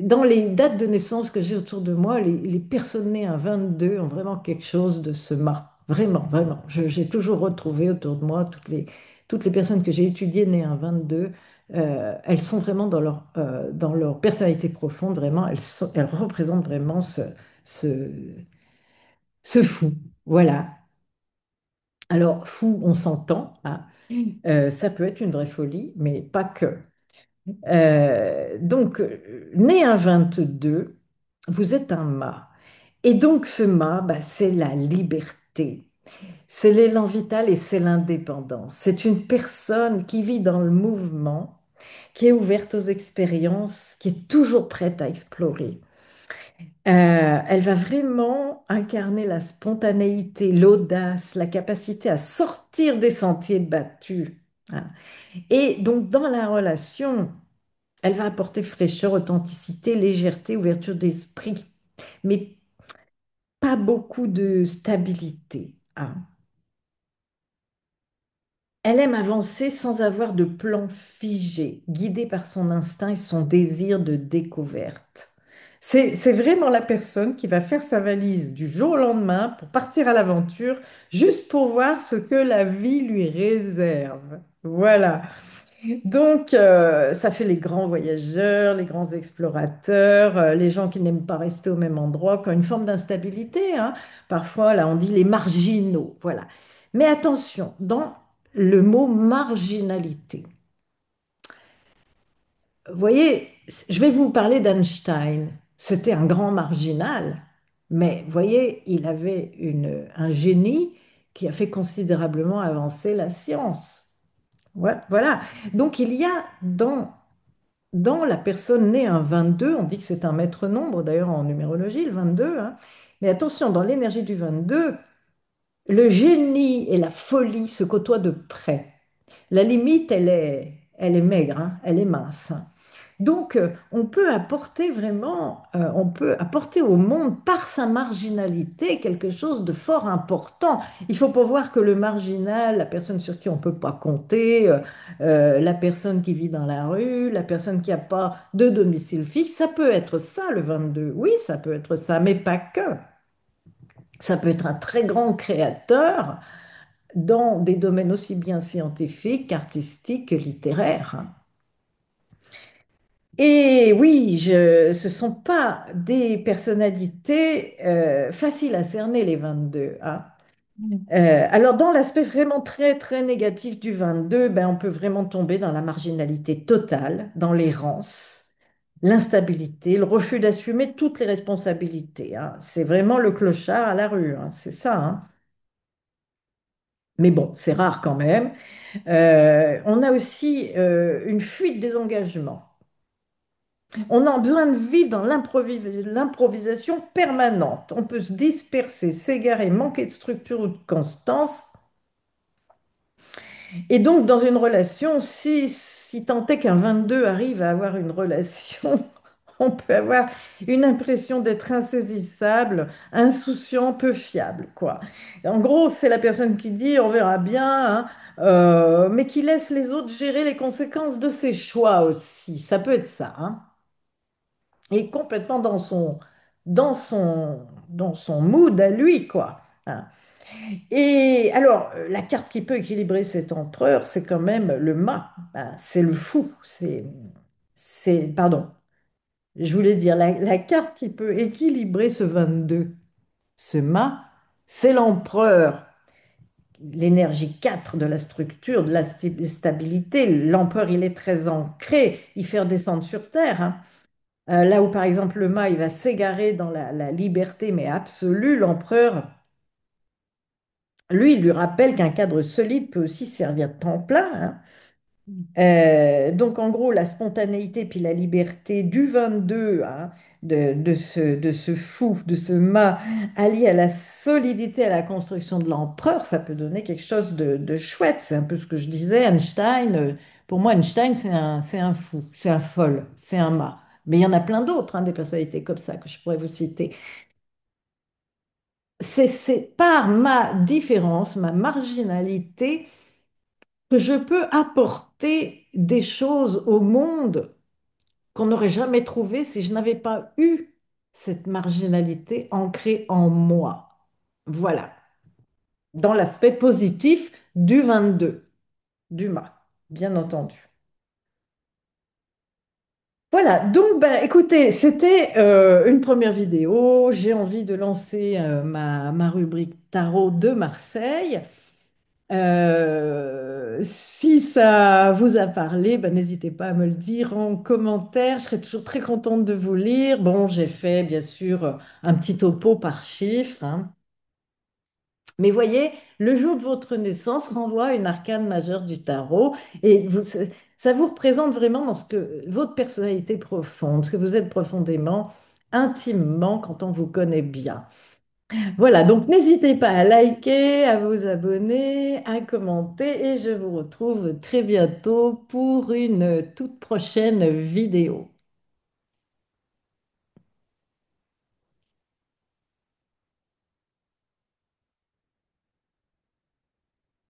dans les dates de naissance que j'ai autour de moi, les personnes nées un 22 ont vraiment quelque chose de ce mât. Vraiment, vraiment. J'ai toujours retrouvé autour de moi toutes les personnes que j'ai étudiées nées un 22. Elles sont vraiment dans leur personnalité profonde, vraiment, elles représentent vraiment ce, ce fou. Voilà. Alors, fou, on s'entend, hein. Ça peut être une vraie folie, mais pas que. Né un 22, vous êtes un mât. Et donc, ce mât, bah, c'est la liberté. C'est l'élan vital et c'est l'indépendance. C'est une personne qui vit dans le mouvement, qui est ouverte aux expériences, qui est toujours prête à explorer. Elle va vraiment incarner la spontanéité, l'audace, la capacité à sortir des sentiers battus, hein. Et donc, dans la relation, elle va apporter fraîcheur, authenticité, légèreté, ouverture d'esprit, mais pas beaucoup de stabilité, hein. Elle aime avancer sans avoir de plan figé, guidée par son instinct et son désir de découverte. C'est vraiment la personne qui va faire sa valise du jour au lendemain pour partir à l'aventure, juste pour voir ce que la vie lui réserve. Voilà. Donc, ça fait les grands voyageurs, les grands explorateurs, les gens qui n'aiment pas rester au même endroit, qui ont une forme d'instabilité, hein. Parfois, là, on dit les marginaux. Voilà. Mais attention, dans le mot marginalité, vous voyez, je vais vous parler d'Einstein. C'était un grand marginal, mais vous voyez, il avait un génie qui a fait considérablement avancer la science. Ouais, voilà. Donc, il y a dans la personne née un 22, on dit que c'est un maître nombre, d'ailleurs en numérologie, le 22, hein. Mais attention, dans l'énergie du 22, le génie et la folie se côtoient de près. La limite, elle est maigre, hein, elle est mince, hein. Donc, on peut apporter vraiment, on peut apporter au monde par sa marginalité quelque chose de fort important. Il faut pas voir que le marginal, la personne sur qui on peut pas compter, la personne qui vit dans la rue, la personne qui n'a pas de domicile fixe, ça peut être ça le 22. Oui, ça peut être ça, mais pas que. Ça peut être un très grand créateur dans des domaines aussi bien scientifiques qu'artistiques que littéraires, hein. Et oui, ce ne sont pas des personnalités faciles à cerner, les 22, hein. Alors, dans l'aspect vraiment très, très négatif du 22, ben, on peut vraiment tomber dans la marginalité totale, dans l'errance, l'instabilité, le refus d'assumer toutes les responsabilités, hein. C'est vraiment le clochard à la rue, hein, c'est ça, hein. Mais bon, c'est rare quand même. On a aussi une fuite des engagements. On a besoin de vivre dans l'improvisation permanente. On peut se disperser, s'égarer, manquer de structure ou de constance. Et donc, dans une relation, si tant est qu'un 22 arrive à avoir une relation, on peut avoir une impression d'être insaisissable, insouciant, peu fiable, quoi. En gros, c'est la personne qui dit on verra bien, hein, mais qui laisse les autres gérer les conséquences de ses choix aussi. Ça peut être ça, hein. Et complètement dans son mood à lui, quoi, hein. Et alors, la carte qui peut équilibrer cet empereur, c'est quand même le mât, hein. C'est le fou. Pardon, je voulais dire, la carte qui peut équilibrer ce 22, ce mât, c'est l'empereur. L'énergie 4 de la structure, de la stabilité. L'empereur, il est très ancré, il fait redescendre sur Terre, hein. Là où, par exemple, le mât, il va s'égarer dans la liberté, mais absolue, l'empereur, lui, il lui rappelle qu'un cadre solide peut aussi servir de tremplin, hein. Donc, en gros, la spontanéité puis la liberté du 22, hein, de ce fou, de ce mât, allié à la solidité, à la construction de l'empereur, ça peut donner quelque chose de chouette. C'est un peu ce que je disais, Einstein. Pour moi, Einstein, c'est un fou, c'est un folle, c'est un mât. Mais il y en a plein d'autres, hein, des personnalités comme ça que je pourrais vous citer. C'est par ma différence, ma marginalité, que je peux apporter des choses au monde qu'on n'aurait jamais trouvées si je n'avais pas eu cette marginalité ancrée en moi. Voilà, dans l'aspect positif du 22, du mât, bien entendu. Voilà, donc ben, écoutez, c'était une première vidéo. J'ai envie de lancer ma rubrique tarot de Marseille. Si ça vous a parlé, ben, n'hésitez pas à me le dire en commentaire. Je serai toujours très contente de vous lire. Bon, j'ai fait bien sûr un petit topo par chiffre, hein. Mais voyez, le jour de votre naissance renvoie à une arcane majeure du tarot et ça vous représente vraiment dans ce que votre personnalité profonde, ce que vous êtes profondément, intimement quand on vous connaît bien. Voilà, donc n'hésitez pas à liker, à vous abonner, à commenter et je vous retrouve très bientôt pour une toute prochaine vidéo.